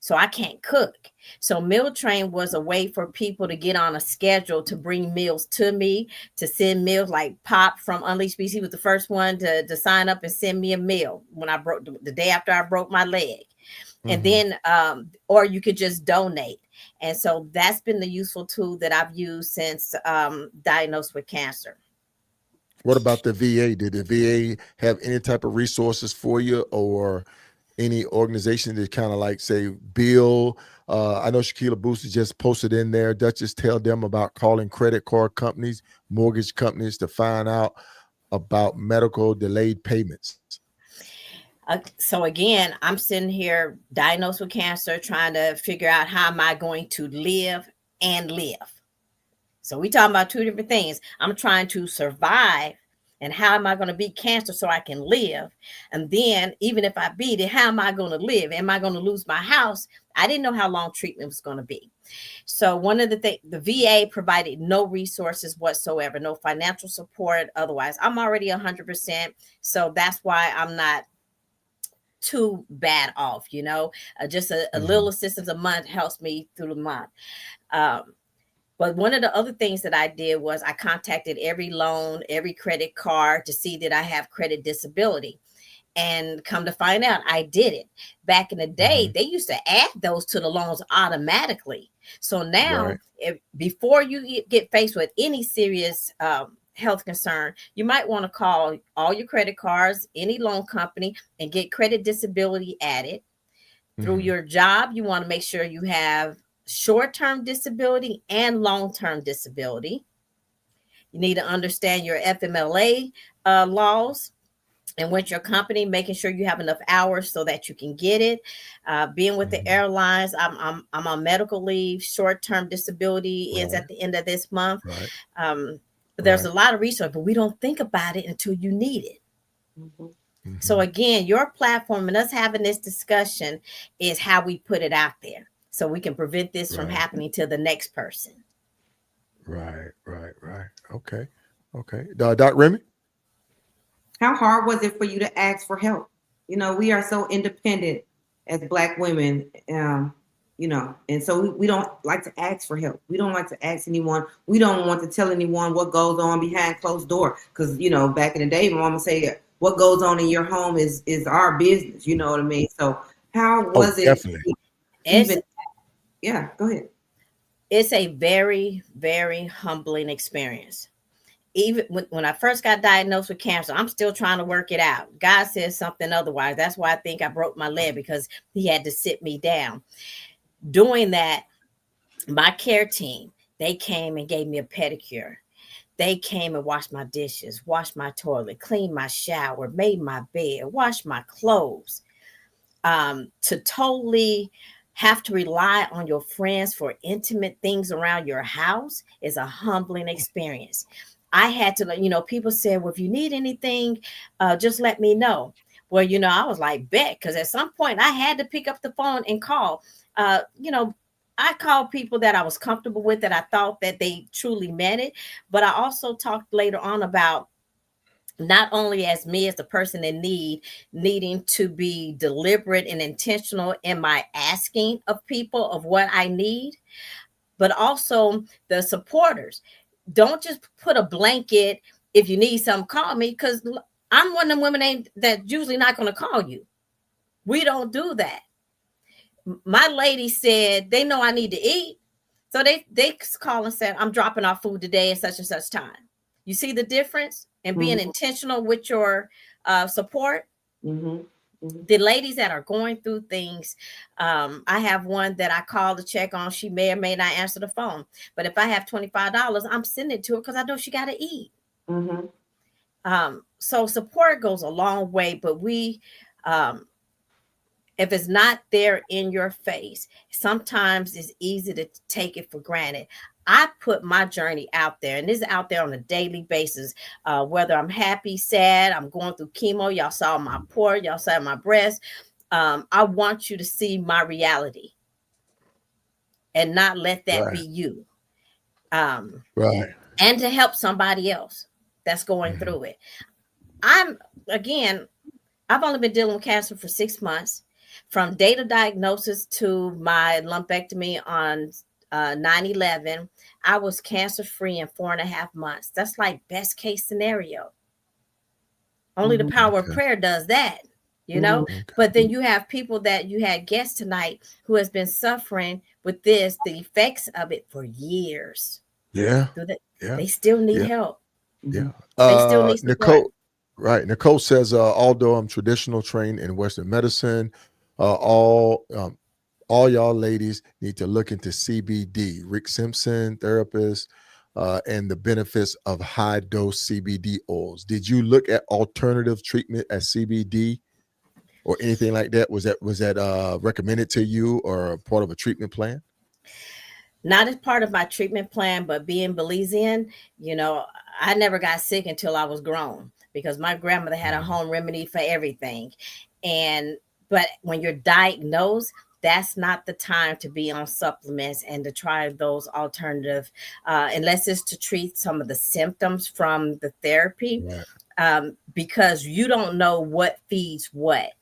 so I can't cook. So Meal Train was a way for people to get on a schedule to bring meals to me, to send meals. Like Pop from Unleashed BC was the first one to sign up and send me a meal when I broke the day after I broke my leg. And then or you could just donate. And so that's been the useful tool that I've used since diagnosed with cancer. What about the VA? Did the VA have any type of resources for you, or any organization that kind of like say bill? I know Shaquilla Booster just posted in there. Duchess, tell them about calling credit card companies, mortgage companies to find out about medical delayed payments. So again, I'm sitting here diagnosed with cancer, trying to figure out how am I going to live and live. So we talking about two different things. I'm trying to survive, and how am I going to beat cancer so I can live? And then even if I beat it, how am I going to live? Am I going to lose my house? I didn't know how long treatment was going to be. So one of the things, the VA provided no resources whatsoever, no financial support. Otherwise, I'm already 100%. So that's why I'm not too bad off, just a little assistance a month helps me through the month. But one of the other things that I did was I contacted every loan, every credit card to see that I have credit disability. And come to find out, I did it. Back in the day, they used to add those to the loans automatically. So now, before you get faced with any serious health concern, you might want to call all your credit cards, any loan company, and get credit disability added. Through your job, you want to make sure you have short-term disability and long-term disability. You need to understand your FMLA laws, and with your company, making sure you have enough hours so that you can get it. Being with the airlines, I'm on medical leave. Short-term disability ends at the end of this month. There's a lot of research, but we don't think about it until you need it. So again, your platform and us having this discussion is how we put it out there, so we can prevent this from happening to the next person. Right. Okay. Doc Remy? How hard was it for you to ask for help? We are so independent as Black women, and so we don't like to ask for help. We don't like to ask anyone. We don't want to tell anyone what goes on behind closed door. Because, back in the day, my mama say, what goes on in your home is our business. You know what I mean? So how was it? Definitely. Yeah, go ahead. It's a very, very humbling experience. Even when I first got diagnosed with cancer, I'm still trying to work it out. God says something otherwise. That's why I think I broke my leg, because he had to sit me down. Doing that, my care team, they came and gave me a pedicure. They came and washed my dishes, washed my toilet, cleaned my shower, made my bed, washed my clothes. To totally have to rely on your friends for intimate things around your house is a humbling experience. I had to, people said, well, if you need anything, just let me know. Well, I was like, bet, because at some point I had to pick up the phone and call. I called people that I was comfortable with, that I thought that they truly meant it. But I also talked later on about not only as me as the person in need, needing to be deliberate and intentional in my asking of people of what I need, but also the supporters. Don't just put a blanket, if you need something, call me, because I'm one of them women that's usually not going to call you. We don't do that. My lady said they know I need to eat, so they call and say, I'm dropping off food today at such and such time. You see the difference in being intentional with your support? The ladies that are going through things, I have one that I call to check on. She may or may not answer the phone, but if I have $25, I'm sending it to her because I know she got to eat. So support goes a long way, but if it's not there in your face, sometimes it's easy to take it for granted. I put my journey out there, and this is out there on a daily basis, whether I'm happy, sad, I'm going through chemo. Y'all saw my port, y'all saw my breast. I want you to see my reality and not let that be you. And to help somebody else that's going through it. I've only been dealing with cancer for 6 months. From date of diagnosis to my lumpectomy on 9/11, I was cancer free in 4.5 months. That's like best case scenario. Only the Mhm. power of Okay. prayer does that, you Mhm. know. Okay. But then you have people that you had guests tonight who has been suffering with this, the effects of it for years. Yeah. Do they? Yeah. They still need Yeah. help. Yeah. They still need support. Nicole, right. Nicole says, although I'm traditional trained in Western medicine, uh, all um, all y'all ladies need to look into CBD. Rick Simpson, therapist, and the benefits of high dose CBD oils. Did you look at alternative treatment as CBD or anything like that? Was that recommended to you or part of a treatment plan? Not as part of my treatment plan, but being Belizean, I never got sick until I was grown because my grandmother had a home remedy for everything. And but when you're diagnosed, that's not the time to be on supplements and to try those alternative, unless it's to treat some of the symptoms from the therapy, Right. because you don't know what feeds what.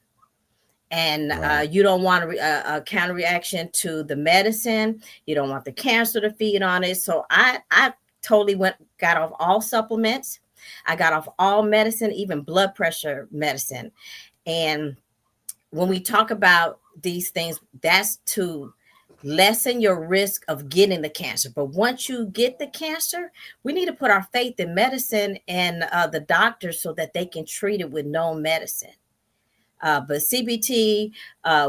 And Right. you don't want a counter reaction to the medicine. You don't want the cancer to feed on it. So I totally got off all supplements. I got off all medicine, even blood pressure medicine. And when we talk about these things, that's to lessen your risk of getting the cancer. But once you get the cancer, we need to put our faith in medicine and the doctors so that they can treat it with known medicine. But CBT,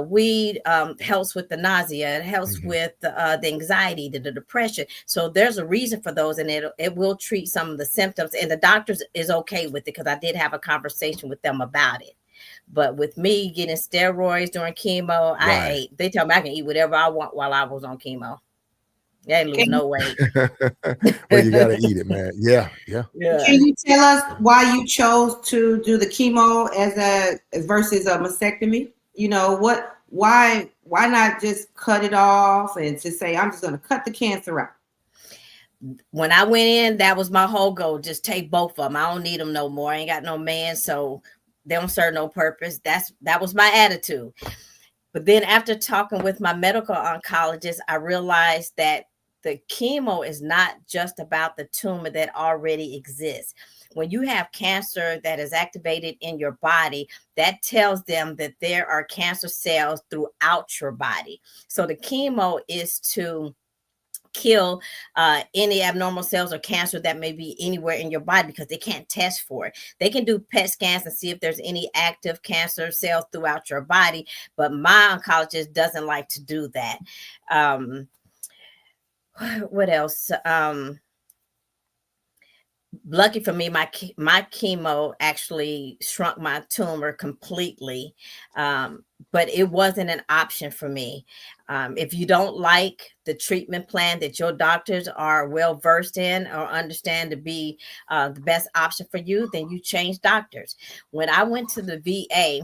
weed, helps with the nausea. It helps Mhm. with the anxiety, the depression. So there's a reason for those, and it will treat some of the symptoms. And the doctors is okay with it because I did have a conversation with them about it. But with me getting steroids during chemo, I Right. ate. They tell me I can eat whatever I want while I was on chemo. I didn't lose Can, no weight. Well, you got to eat it, man. Yeah. Yeah. Yeah. can you tell us why you chose to do the chemo as a versus a mastectomy? Why not just cut it off and just say I'm just going to cut the cancer out? When I went in, that was my whole goal. Just take both of them. I don't need them no more. I ain't got no man, so they don't serve no purpose. That was my attitude. But then after talking with my medical oncologist, I realized that the chemo is not just about the tumor that already exists. When you have cancer that is activated in your body, that tells them that there are cancer cells throughout your body. So the chemo is to kill any abnormal cells or cancer that may be anywhere in your body because they can't test for it. They can do PET scans and see if there's any active cancer cells throughout your body, but my oncologist doesn't like to do that. What else? Lucky for me, my chemo actually shrunk my tumor completely, but it wasn't an option for me. If you don't like the treatment plan that your doctors are well versed in or understand to be the best option for you, then you change doctors. When I went to the VA,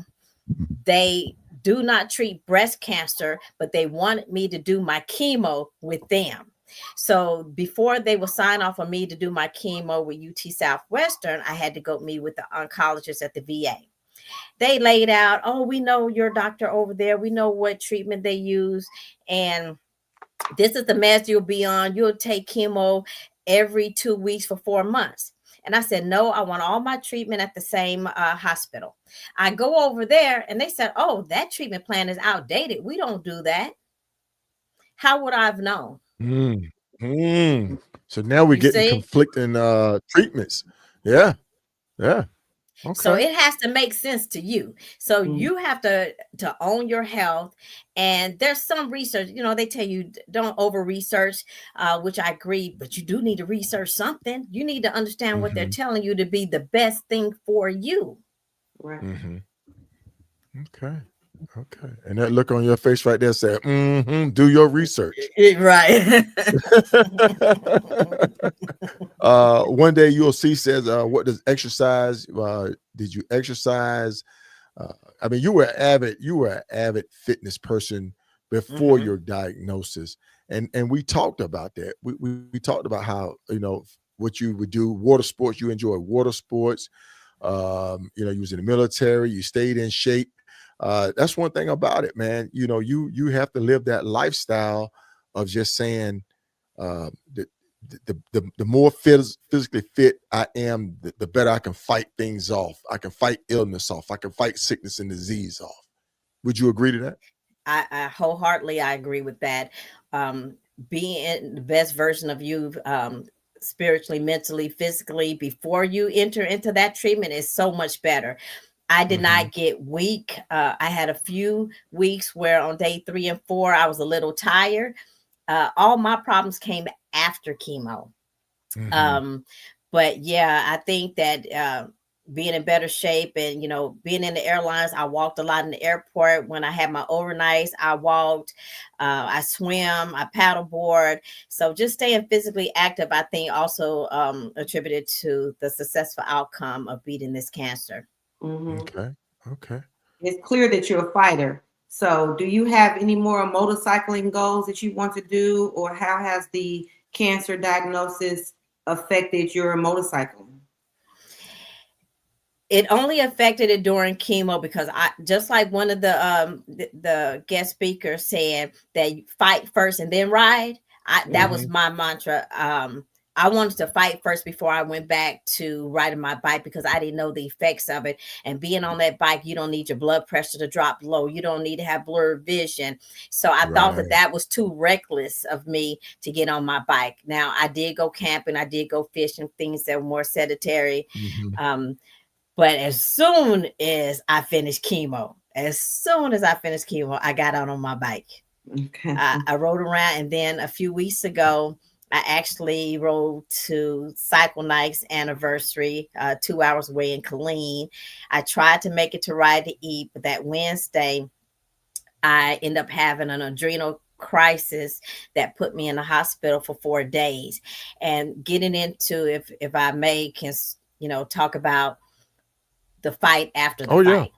they do not treat breast cancer, but they wanted me to do my chemo with them. So before they would sign off on me to do my chemo with UT Southwestern, I had to go meet with the oncologist at the VA. They laid out, oh, we know your doctor over there. We know what treatment they use. And this is the meds you'll be on. You'll take chemo every 2 weeks for 4 months. And I said, no, I want all my treatment at the same hospital. I go over there and they said, oh, that treatment plan is outdated. We don't do that. How would I have known? Mm. Mm. So now we're You getting see? conflicting treatments. Yeah. Yeah. So Okay. it has to make sense to you. So you have to own your health. And there's some research, they tell you don't over research, which I agree, but you do need to research something. You need to understand what they're Mhm. telling you to be the best thing for you. Right. Mhm. Okay. Okay. And that look on your face right there said, do your research. Right. One day you'll see says, what does exercise? Did you exercise? I mean, you were an avid fitness person before Mhm. your diagnosis. And we talked about that. We talked about how, what you would do, water sports, you enjoy water sports. You was in the military, you stayed in shape. That's one thing about it, man. You know, you have to live that lifestyle of just saying, the more physically fit I am, the better I can fight things off. I can fight illness off. I can fight sickness and disease off. Would you agree to that? I wholeheartedly agree with that. Being the best version of you, spiritually, mentally, physically, before you enter into that treatment is so much better. I did not get weak. I had a few weeks where on day 3 and 4, I was a little tired. All my problems came after chemo. But yeah, I think that being in better shape and, you know, being in the airlines, I walked a lot in the airport. When I had my overnights, I walked, I swim, I paddleboard. So just staying physically active, I think also attributed to the successful outcome of beating this cancer. Okay. It's clear that you're a fighter. So do you have any more motorcycling goals that you want to do, or how has the cancer diagnosis affected your motorcycling? It only affected it during chemo because I, just like one of the guest speakers said, that you fight first and then ride. That was my mantra. I wanted to fight first before I went back to riding my bike because I didn't know the effects of it. And being on that bike, you don't need your blood pressure to drop low. You don't need to have blurred vision. So I thought that was too reckless of me to get on my bike. Now, I did go camping. I did go fishing, things that were more sedentary. But as soon as I finished chemo, I got out on my bike. Okay. I rode around, and then a few weeks ago, I actually rode to Cycle Night's anniversary, 2 hours away in Killeen. I tried to make it to Ride to Eat, but that Wednesday, I ended up having an adrenal crisis that put me in the hospital for 4 days. And getting into, if I may, can, you know, talk about the fight after the fight.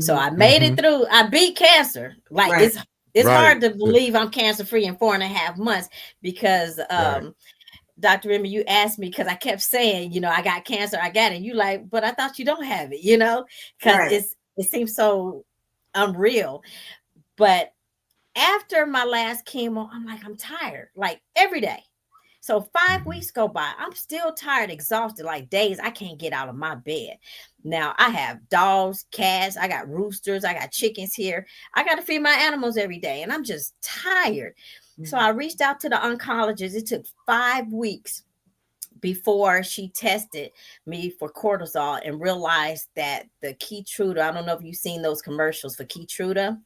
So I made it through. I beat cancer. Like it's hard to believe I'm cancer free in 4.5 months because Dr. Remy, you asked me because I kept saying, you know, I got cancer, I got it. You like, but I thought you don't have it, you know, because it seems so unreal. But after my last chemo, I'm like, I'm tired, like every day. So 5 weeks go by. I'm still tired, exhausted, like days I can't get out of my bed. Now I have dogs, cats, I got roosters, I got chickens here. I got to feed my animals every day, and I'm just tired. So I reached out to the oncologist. It took 5 weeks before she tested me for cortisol and realized that the Keytruda, I don't know if you've seen those commercials for Keytruda.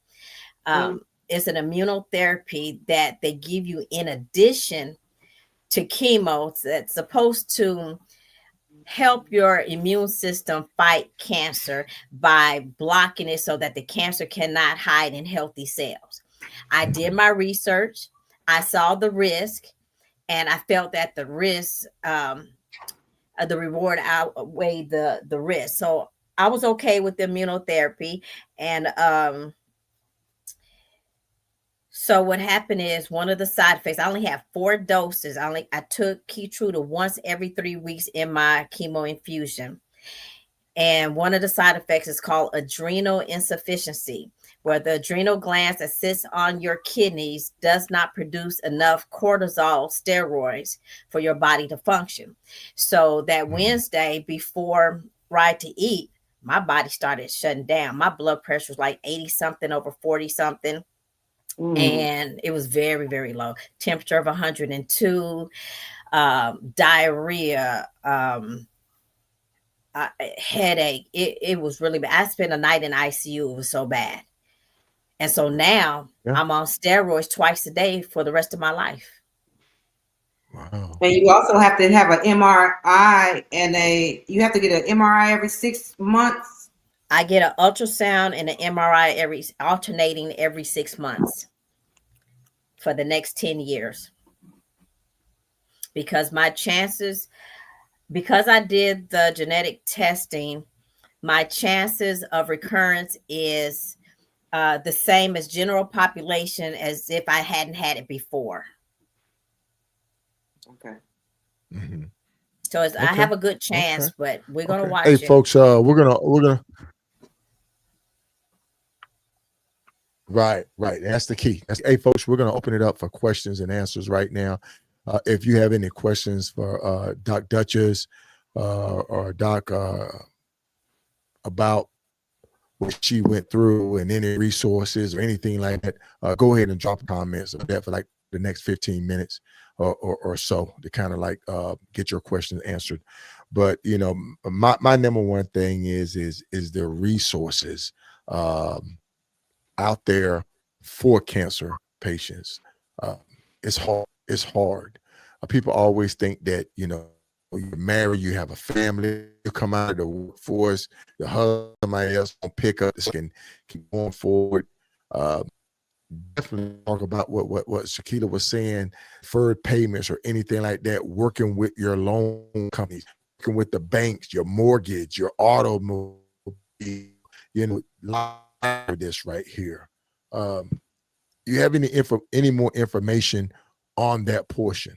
It's an immunotherapy that they give you in addition to chemo that's supposed to help your immune system fight cancer by blocking it so that the cancer cannot hide in healthy cells. I did my research. I saw the risk, and I felt that the risk, the reward outweighed the risk. So I was okay with the immunotherapy. And so what happened is one of the side effects, I only have 4 doses. I took Keytruda once every 3 weeks in my chemo infusion. And one of the side effects is called adrenal insufficiency, where the adrenal gland that sits on your kidneys does not produce enough cortisol steroids for your body to function. So that Wednesday before Ride to Eat, my body started shutting down. My blood pressure was like 80 something over 40 something. And it was very, very low. Temperature of 102, diarrhea, headache. It was really bad. I spent a night in ICU. It was so bad. And so now I'm on steroids twice a day for the rest of my life. Wow. And you also have to have an MRI, and you have to get an MRI every 6 months. I get an ultrasound and an MRI alternating every 6 months for the next 10 years. Because my chances, because I did the genetic testing, my chances of recurrence is the same as general population as if I hadn't had it before. Okay. So I have a good chance, but we're gonna watch Hey, it. folks, we're gonna Right. That's the key. Hey, folks, we're going to open it up for questions and answers right now. If you have any questions for Doc Duchess or Doc about what she went through and any resources or anything like that, go ahead and drop comments of that for like the next 15 minutes or so to kind of like get your questions answered. But my number one thing is the resources out there for cancer patients. It's hard. It's hard. People always think that you're married, you have a family, you come out of the workforce, your husband, somebody else will pick up this and keep going forward. Definitely talk about what Shakila was saying, deferred payments or anything like that, working with your loan companies, working with the banks, your mortgage, your automobile, this right here. You have any more information on that portion?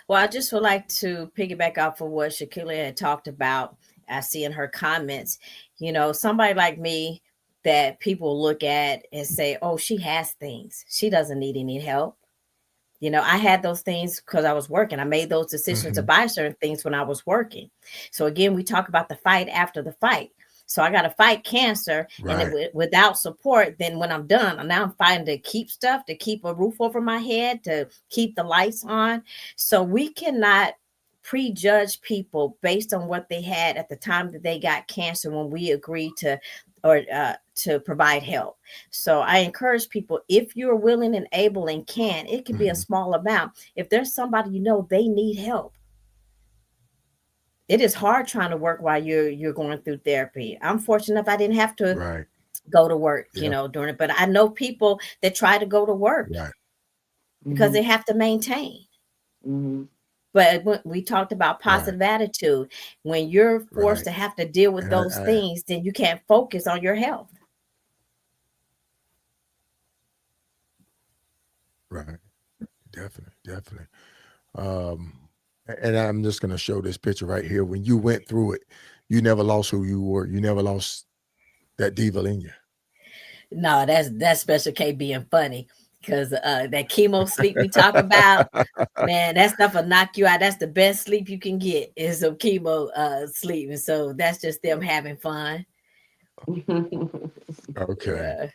Well, I just would like to piggyback off of what Shakila had talked about. I see in her comments, somebody like me that people look at and say, oh, she has things. She doesn't need any help. I had those things because I was working. I made those decisions to buy certain things when I was working. So again, we talk about the fight after the fight. So I got to fight cancer, right. And without support, then when I'm done, now I'm fighting to keep stuff, to keep a roof over my head, to keep the lights on. So we cannot prejudge people based on what they had at the time that they got cancer when we agreed to provide help. So I encourage people, if you're willing and able and can, it can be a small amount. If there's somebody they need help. It is hard trying to work while you're going through therapy. I'm fortunate if I didn't have to go to work, during it. But I know people that try to go to work because they have to maintain. Mm-hmm. But when we talked about positive attitude, when you're forced to have to deal with those things, then you can't focus on your health. Right. Definitely. And I'm just going to show this picture right here. When you went through it, you never lost who you were. You never lost that diva in you. No, that's Special K being funny. Because that chemo sleep we talk about, man, that stuff will knock you out. That's the best sleep you can get is some chemo sleep. And so that's just them having fun. Okay.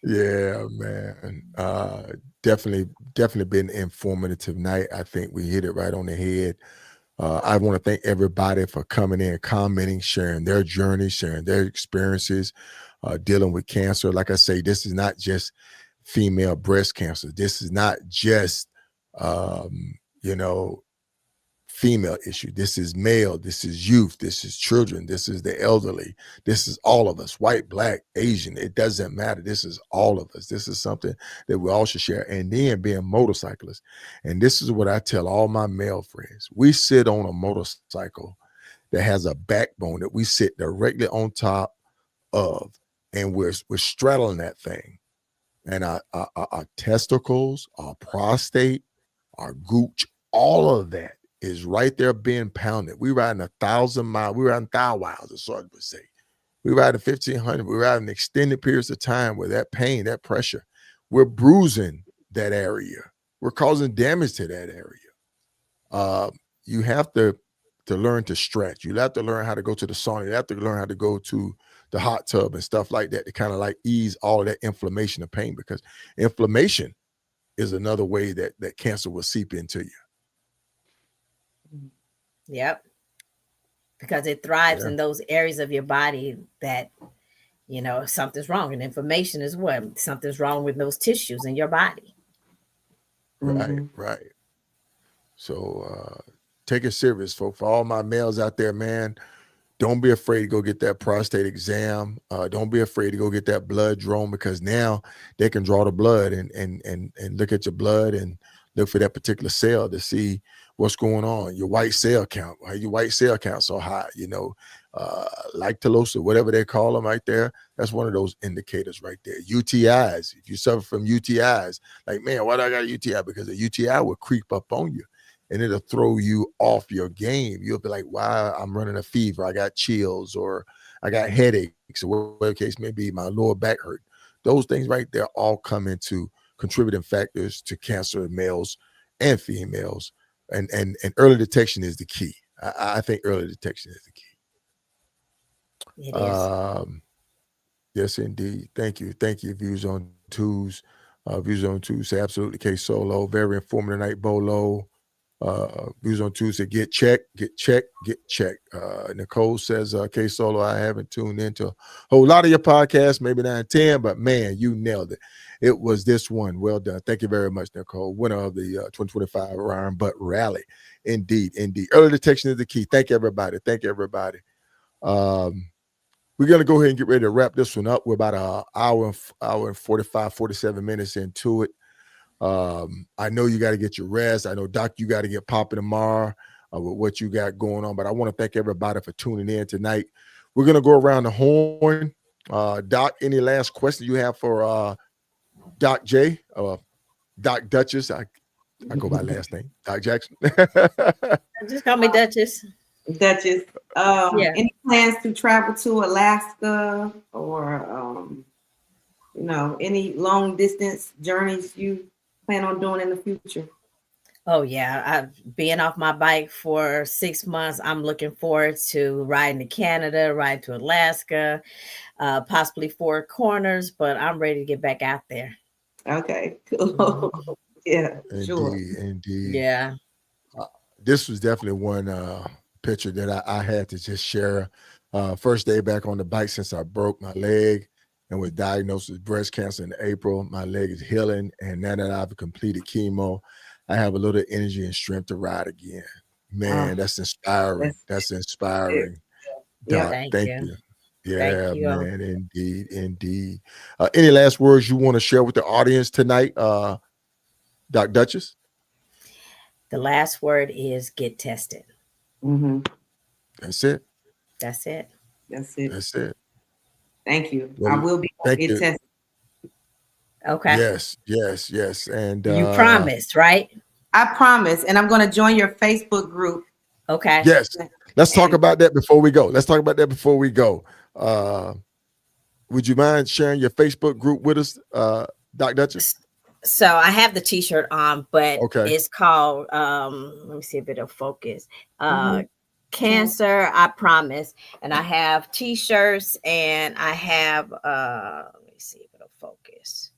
Yeah, man. Definitely been an informative night. I think we hit it right on the head. I want to thank everybody for coming in, commenting, sharing their journey, sharing their experiences, dealing with cancer. Like I say, this is not just female breast cancer. This is not just, female issue. This is male. This is youth. This is children. This is the elderly. This is all of us, white, black, Asian. It doesn't matter. This is all of us. This is something that we all should share. And then being motorcyclists. And this is what I tell all my male friends. We sit on a motorcycle that has a backbone that we sit directly on top of, and we're straddling that thing. And our testicles, our prostate, our gooch, all of that is right there being pounded. We riding 1,000 miles. We riding thou miles, as Sergeant would say. We riding 1,500. We riding extended periods of time with that pain, that pressure. We're bruising that area. We're causing damage to that area. You have to learn to stretch. You have to learn how to go to the sauna. You have to learn how to go to the hot tub and stuff like that to kind of like ease all of that inflammation and pain, because inflammation is another way that cancer will seep into you. Yep. Because it thrives in those areas of your body that, something's wrong. And inflammation is what? Something's wrong with those tissues in your body. Right. So take it serious, folks. For all my males out there, man, don't be afraid to go get that prostate exam. Don't be afraid to go get that blood drawn, because now they can draw the blood and look at your blood and look for that particular cell to see what's going on. Your white cell count, why your white cell count so high, lactulose, whatever they call them right there. That's one of those indicators right there. UTIs, if you suffer from UTIs, like, man, why do I got a UTI? Because a UTI will creep up on you and it'll throw you off your game. You'll be like, wow, I'm running a fever. I got chills, or I got headaches, or whatever the case may be, my lower back hurt. Those things right there all come into contributing factors to cancer in males and females. And early detection is the key. I think early detection is the key. It is. Yes, indeed. Thank you. Thank you. Views on Twos. Views on Twos say absolutely K Solo. Very informative night, Bolo. Views on Twos say get checked. Nicole says K Solo, I haven't tuned into a whole lot of your podcasts, maybe 9, 10, but man, you nailed it. It was this one. Well done. Thank you very much, Nicole. Winner of the 2025 Iron Butt Rally. Indeed. Early detection is the key. Thank you, everybody. We're going to go ahead and get ready to wrap this one up. We're about an hour and 45, 47 minutes into it. I know you got to get your rest. I know, Doc, you got to get popping tomorrow with what you got going on. But I want to thank everybody for tuning in tonight. We're going to go around the horn. Doc, any last questions you have for Doc J? Doc Duchess? I go by last name. Doc Jackson. Just call me Duchess. Duchess. Yeah. Any plans to travel to Alaska or any long distance journeys you plan on doing in the future? Oh yeah, I've been off my bike for 6 months. I'm looking forward to riding to Canada, riding to Alaska, possibly Four Corners, but I'm ready to get back out there. Okay, cool. Yeah, sure. Indeed. Yeah. This was definitely one picture that I had to just share. First day back on the bike since I broke my leg and was diagnosed with breast cancer in April. My leg is healing, and now that I've completed chemo, I have a little energy and strength to ride again. Man, that's inspiring. That's inspiring. Yeah, Doc, thank you. Yeah, Thank you. man, indeed. Any last words you want to share with the audience tonight, Doc Duchess? The last word is get tested. Mm-hmm. That's it. That's it. Thank you. Well, I will be get tested. Okay. Yes. And you promised, right? I promise. And I'm going to join your Facebook group. Okay. Yes. Let's talk about that before we go. Would you mind sharing your Facebook group with us, Doc Duchess? So I have the t-shirt on, but okay. It's called, let me see if it'll focus. Cancer, I promise. And I have t-shirts and I have, let me see if it'll focus.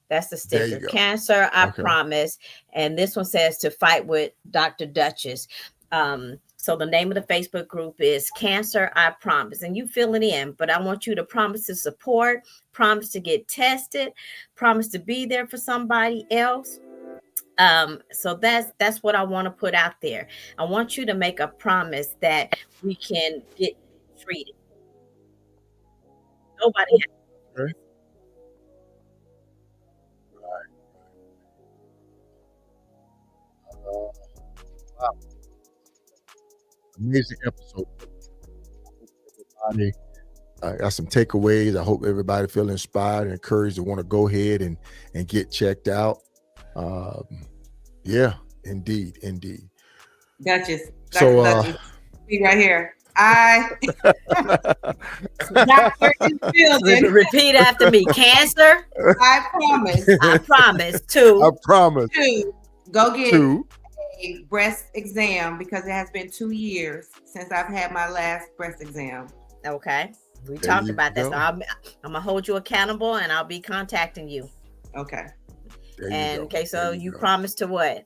That's the sticker. Cancer, I promise. And this one says to fight with Dr. Duchess. So the name of the Facebook group is Cancer, I Promise. And you fill it in, but I want you to promise to support, promise to get tested, promise to be there for somebody else. So that's what I want to put out there. I want you to make a promise that we can get treated. Nobody has. Wow. Amazing episode. Everybody got some takeaways. I hope everybody feel inspired and encouraged to want to go ahead and get checked out. Yeah, indeed. Duchess. So Duchess. Be right here. Repeat after me. Cancer. I promise. I promise to. I promise to go get a breast exam because it has been 2 years since I've had my last breast exam. Okay. We talked about this. So I'm gonna hold you accountable and I'll be contacting you. Okay. Okay, so you promise to what?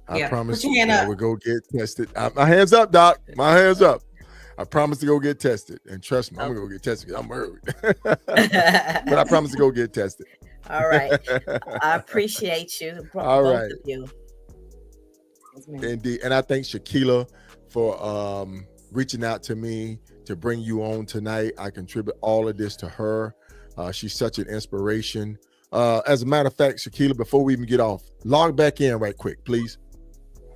I promise you I will go get tested. My hands up, Doc. My hands up. I promise to go get tested. And trust me, I'm gonna go get tested because I'm worried. But I promise to go get tested. All right. I appreciate you. All both right. Of you. Indeed. And I thank Shaquila for reaching out to me to bring you on tonight. I contribute all of this to her. She's such an inspiration. As a matter of fact, Shaquila, before we even get off, log back in right quick, please.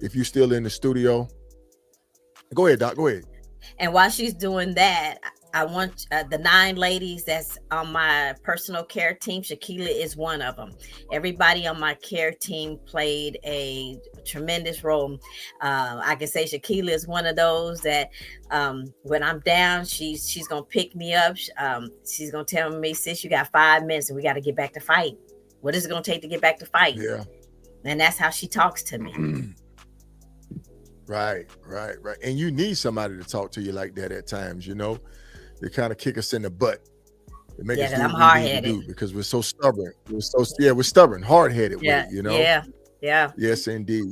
If you're still in the studio. Go ahead, Doc. Go ahead. And while she's doing that, I want the 9 ladies that's on my personal care team. Shakila is one of them. Everybody on my care team played a tremendous role. I can say Shakila is one of those that when I'm down, she's gonna pick me up. She's gonna tell me, sis, you got 5 minutes and we got to get back to fight. What is it gonna take to get back to fight? Yeah. And that's how she talks to me. Right. And you need somebody to talk to you like that at times, you know. They kind of kick us in the butt. They make us do I'm what we hard-headed. need to do because we're so stubborn. We're stubborn, hard-headed with it, you know. Yeah. Yes, indeed.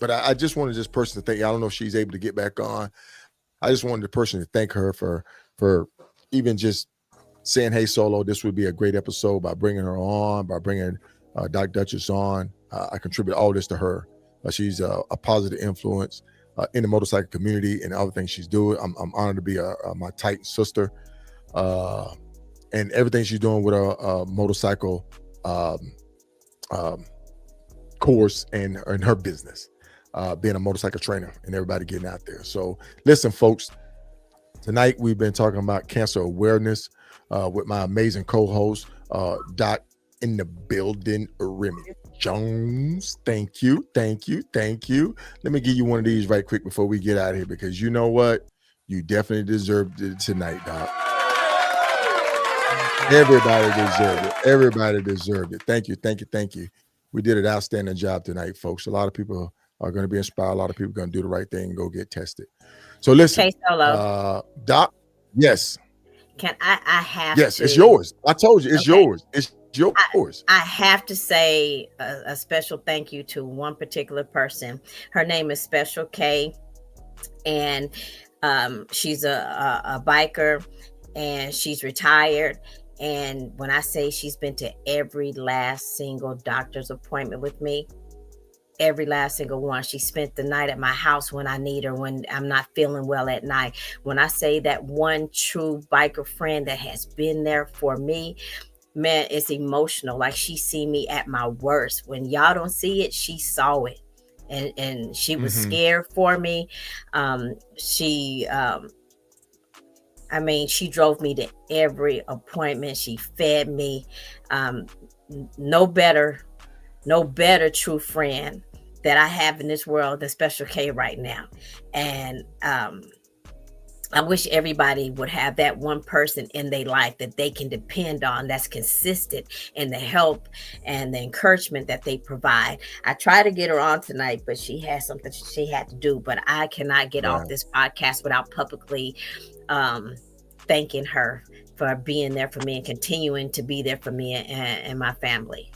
But I just wanted this person to thank. I don't know if she's able to get back on. I just wanted the person to thank her for even just saying, "Hey, Solo, this would be a great episode," by bringing her on, by bringing Duchess on. I contribute all this to her. She's a positive influence in the motorcycle community and other things she's doing. I'm honored to be my tight sister, and everything she's doing with a motorcycle course and her business, being a motorcycle trainer and everybody getting out there. So listen, folks, tonight we've been talking about cancer awareness with my amazing co-host, Doc in the building, Remy Jones. Thank you. Let me give you one of these right quick before we get out of here, because you know what? You definitely deserved it tonight, Doc. Everybody deserved it. Thank you. We did an outstanding job tonight, folks. A lot of people are going to be inspired. A lot of people are going to do the right thing and go get tested. So listen, Okay, Solo. Doc, yes. Can I have yes, to, it's yours. I told you, it's okay. yours. It's yours. I have to say a special thank you to one particular person. Her name is Special K, and she's a biker, and she's retired. And when I say she's been to every last single doctor's appointment with me, every last single one. She spent the night at my house when I need her, when I'm not feeling well at night. When I say that one true biker friend that has been there for me, man, it's emotional. Like, she see me at my worst. When y'all don't see it, she saw it. And she was scared for me. She drove me to every appointment. She fed me. No better true friend that I have in this world than Special K right now. And I wish everybody would have that one person in their life that they can depend on, that's consistent in the help and the encouragement that they provide. I tried to get her on tonight, but she had something she had to do. But I cannot get off this podcast without publicly thanking her for being there for me and continuing to be there for me and my family.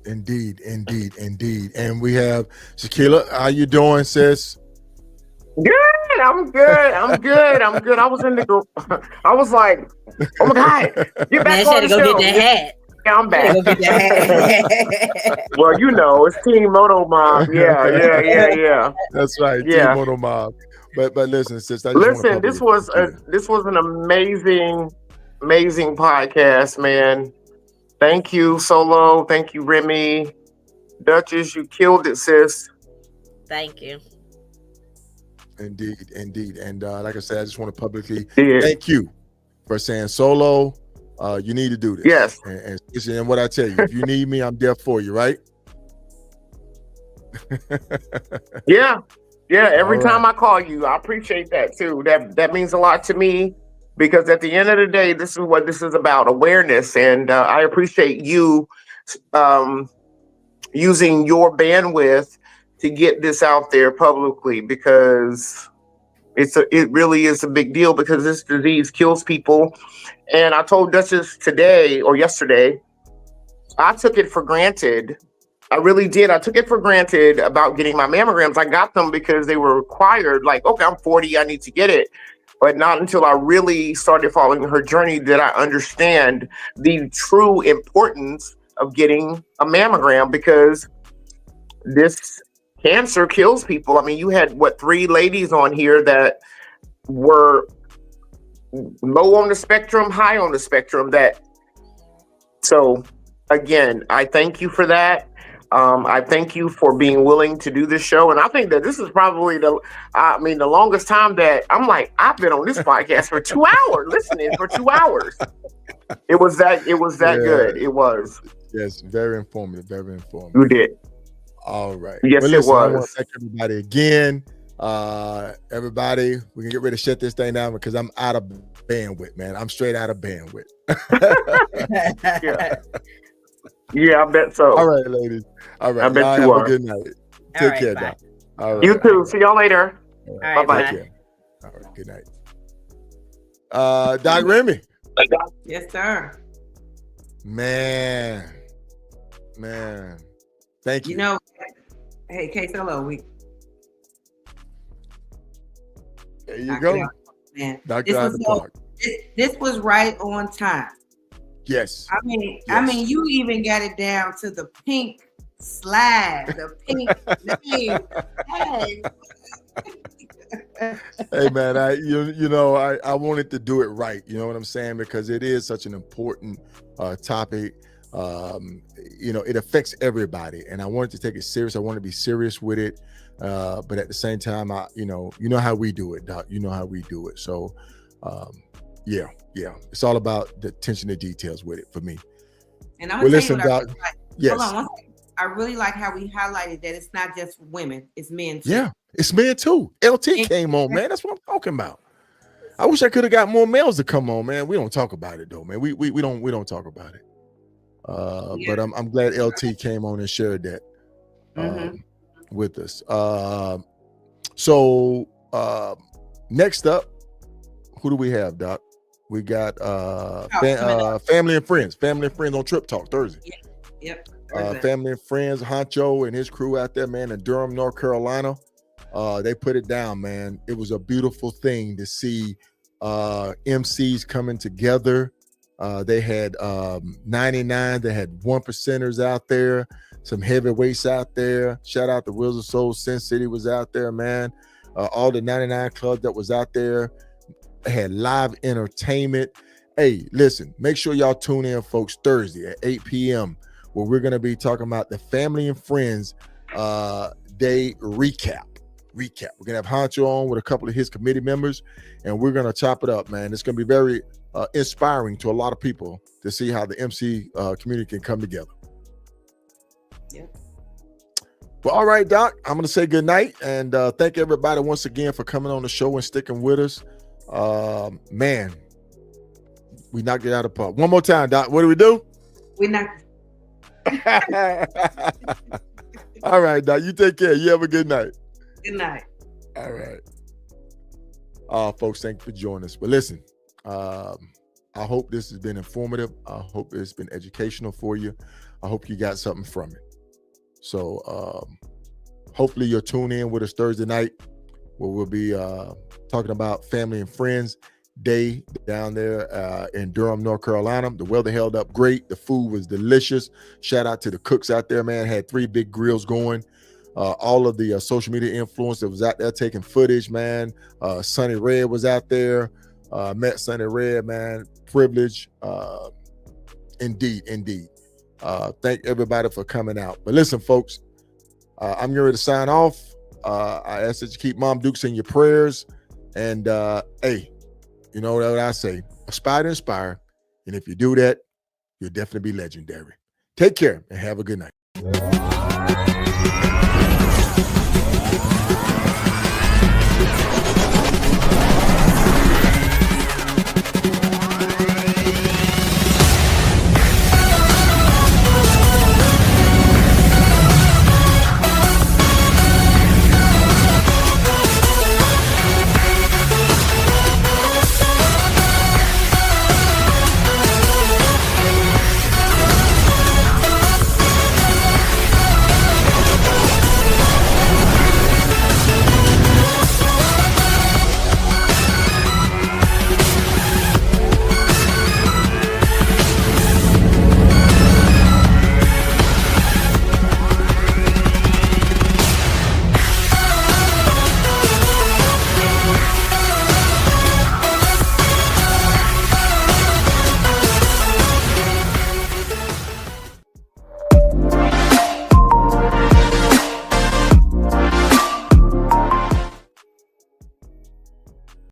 Indeed. And we have Shakila. How you doing, sis? Good. I'm good. I was in the group. I was like, oh my God, get back on the show. Get that hat. Yeah, I'm back. Go get that hat. Well, you know, it's Team Moto Mob. Yeah. That's right. Yeah. Team Moto Mob. But listen, sis. This was an amazing podcast, man. Thank you, Solo. Thank you, Remy. Duchess, you killed it, sis. Thank you. Indeed. And like I said, I just want to publicly thank you for saying, Solo, you need to do this. Yes. And what I tell you, if you need me, I'm there for you, right? Yeah. Every time I call you, I appreciate that too. That means a lot to me, because at the end of the day, this is what this is about, awareness. And I appreciate you using your bandwidth to get this out there publicly, because it really is a big deal, because this disease kills people. And I told Duchess today or yesterday, I took it for granted. I really did. I took it for granted about getting my mammograms. I got them because they were required. Like, okay, I'm 40, I need to get it. But not until I really started following her journey did I understand the true importance of getting a mammogram, because this cancer kills people. I mean, you had 3 ladies on here that were low on the spectrum, high on the spectrum. So again, I thank you for that. I thank you for being willing to do this show, and I think that this is probably the longest time that I'm like, I've been on this podcast for 2 hours, listening for 2 hours. It was that good. It was. Yes, very informative. Very informative. You did. All right. Yes, well, it listen, I want was. to thank everybody again. Everybody, we can get ready to shut this thing down because I'm out of bandwidth, man. I'm straight out of bandwidth. Yeah, I bet so. All right, ladies. All right. I bet y'all you have are. a good night. All Take right, care, bye. Doc. All right. You too. See y'all later. All right, Bye-bye. Take care. All right. Good night. Doc Remy. Yes, sir. Man. Thank you. You know, hey, K Solo, There you go. man. Dr. Ivy Park. This was right on time. Yes. I mean, Yes. you even got it down to the pink slide, the pink name. Hey. Hey man, I wanted to do it right. You know what I'm saying? Because it is such an important topic. It affects everybody, and I wanted to take it serious. I want to be serious with it, but at the same time, you know how we do it, Doc. You know how we do it. So, yeah, it's all about the attention to details with it for me. And I'm gonna tell you what Doc. I really like. Yes. Hold on one second. I really like how we highlighted that it's not just women, it's men too. Yeah, it's men too. LT came on, man. That's what I'm talking about. I wish I could have got more males to come on, man. We don't talk about it though, man. We don't talk about it. But I'm glad LT came on and shared that with us. So next up, who do we have, Doc? We got family and friends on Trip Talk Thursday. Yep. Family and friends, Honcho and his crew out there, man, in Durham, North Carolina. They put it down, man. It was a beautiful thing to see MCs coming together. They had 99, they had 1%ers out there, some heavyweights out there. Shout out to Wheels of Soul, Sin City was out there, man. All the 99 clubs that was out there had live entertainment. Hey, listen, make sure y'all tune in, folks, Thursday at 8 p.m. where we're going to be talking about the Family and Friends Day recap. We're going to have Honcho on with a couple of his committee members, and we're going to chop it up, man. It's going to be very inspiring to a lot of people to see how the MC community can come together. Yeah. Well, all right, Doc, I'm going to say good night, and thank everybody once again for coming on the show and sticking with us. Man, we knocked it out of the park. One more time, Doc. What do we do? We knocked. All right, Doc. You take care. You have a good night. Good night. All right. Folks, thank you for joining us. But listen, I hope this has been informative. I hope it's been educational for you. I hope you got something from it. So hopefully you'll tune in with us Thursday night where we'll be talking about Family and Friends Day down there in Durham, North Carolina. The weather held up great. The food was delicious. Shout out to the cooks out there, man. Had 3 big grills going. All of the social media influencers was out there taking footage, man. Sonny Red was out there. Met Sonny Red, man. Privilege. Indeed. Thank everybody for coming out. But listen, folks, I'm getting ready to sign off. I ask that you keep Mom Dukes in your prayers. And hey, you know what I say? Aspire to inspire. And if you do that, you'll definitely be legendary. Take care and have a good night.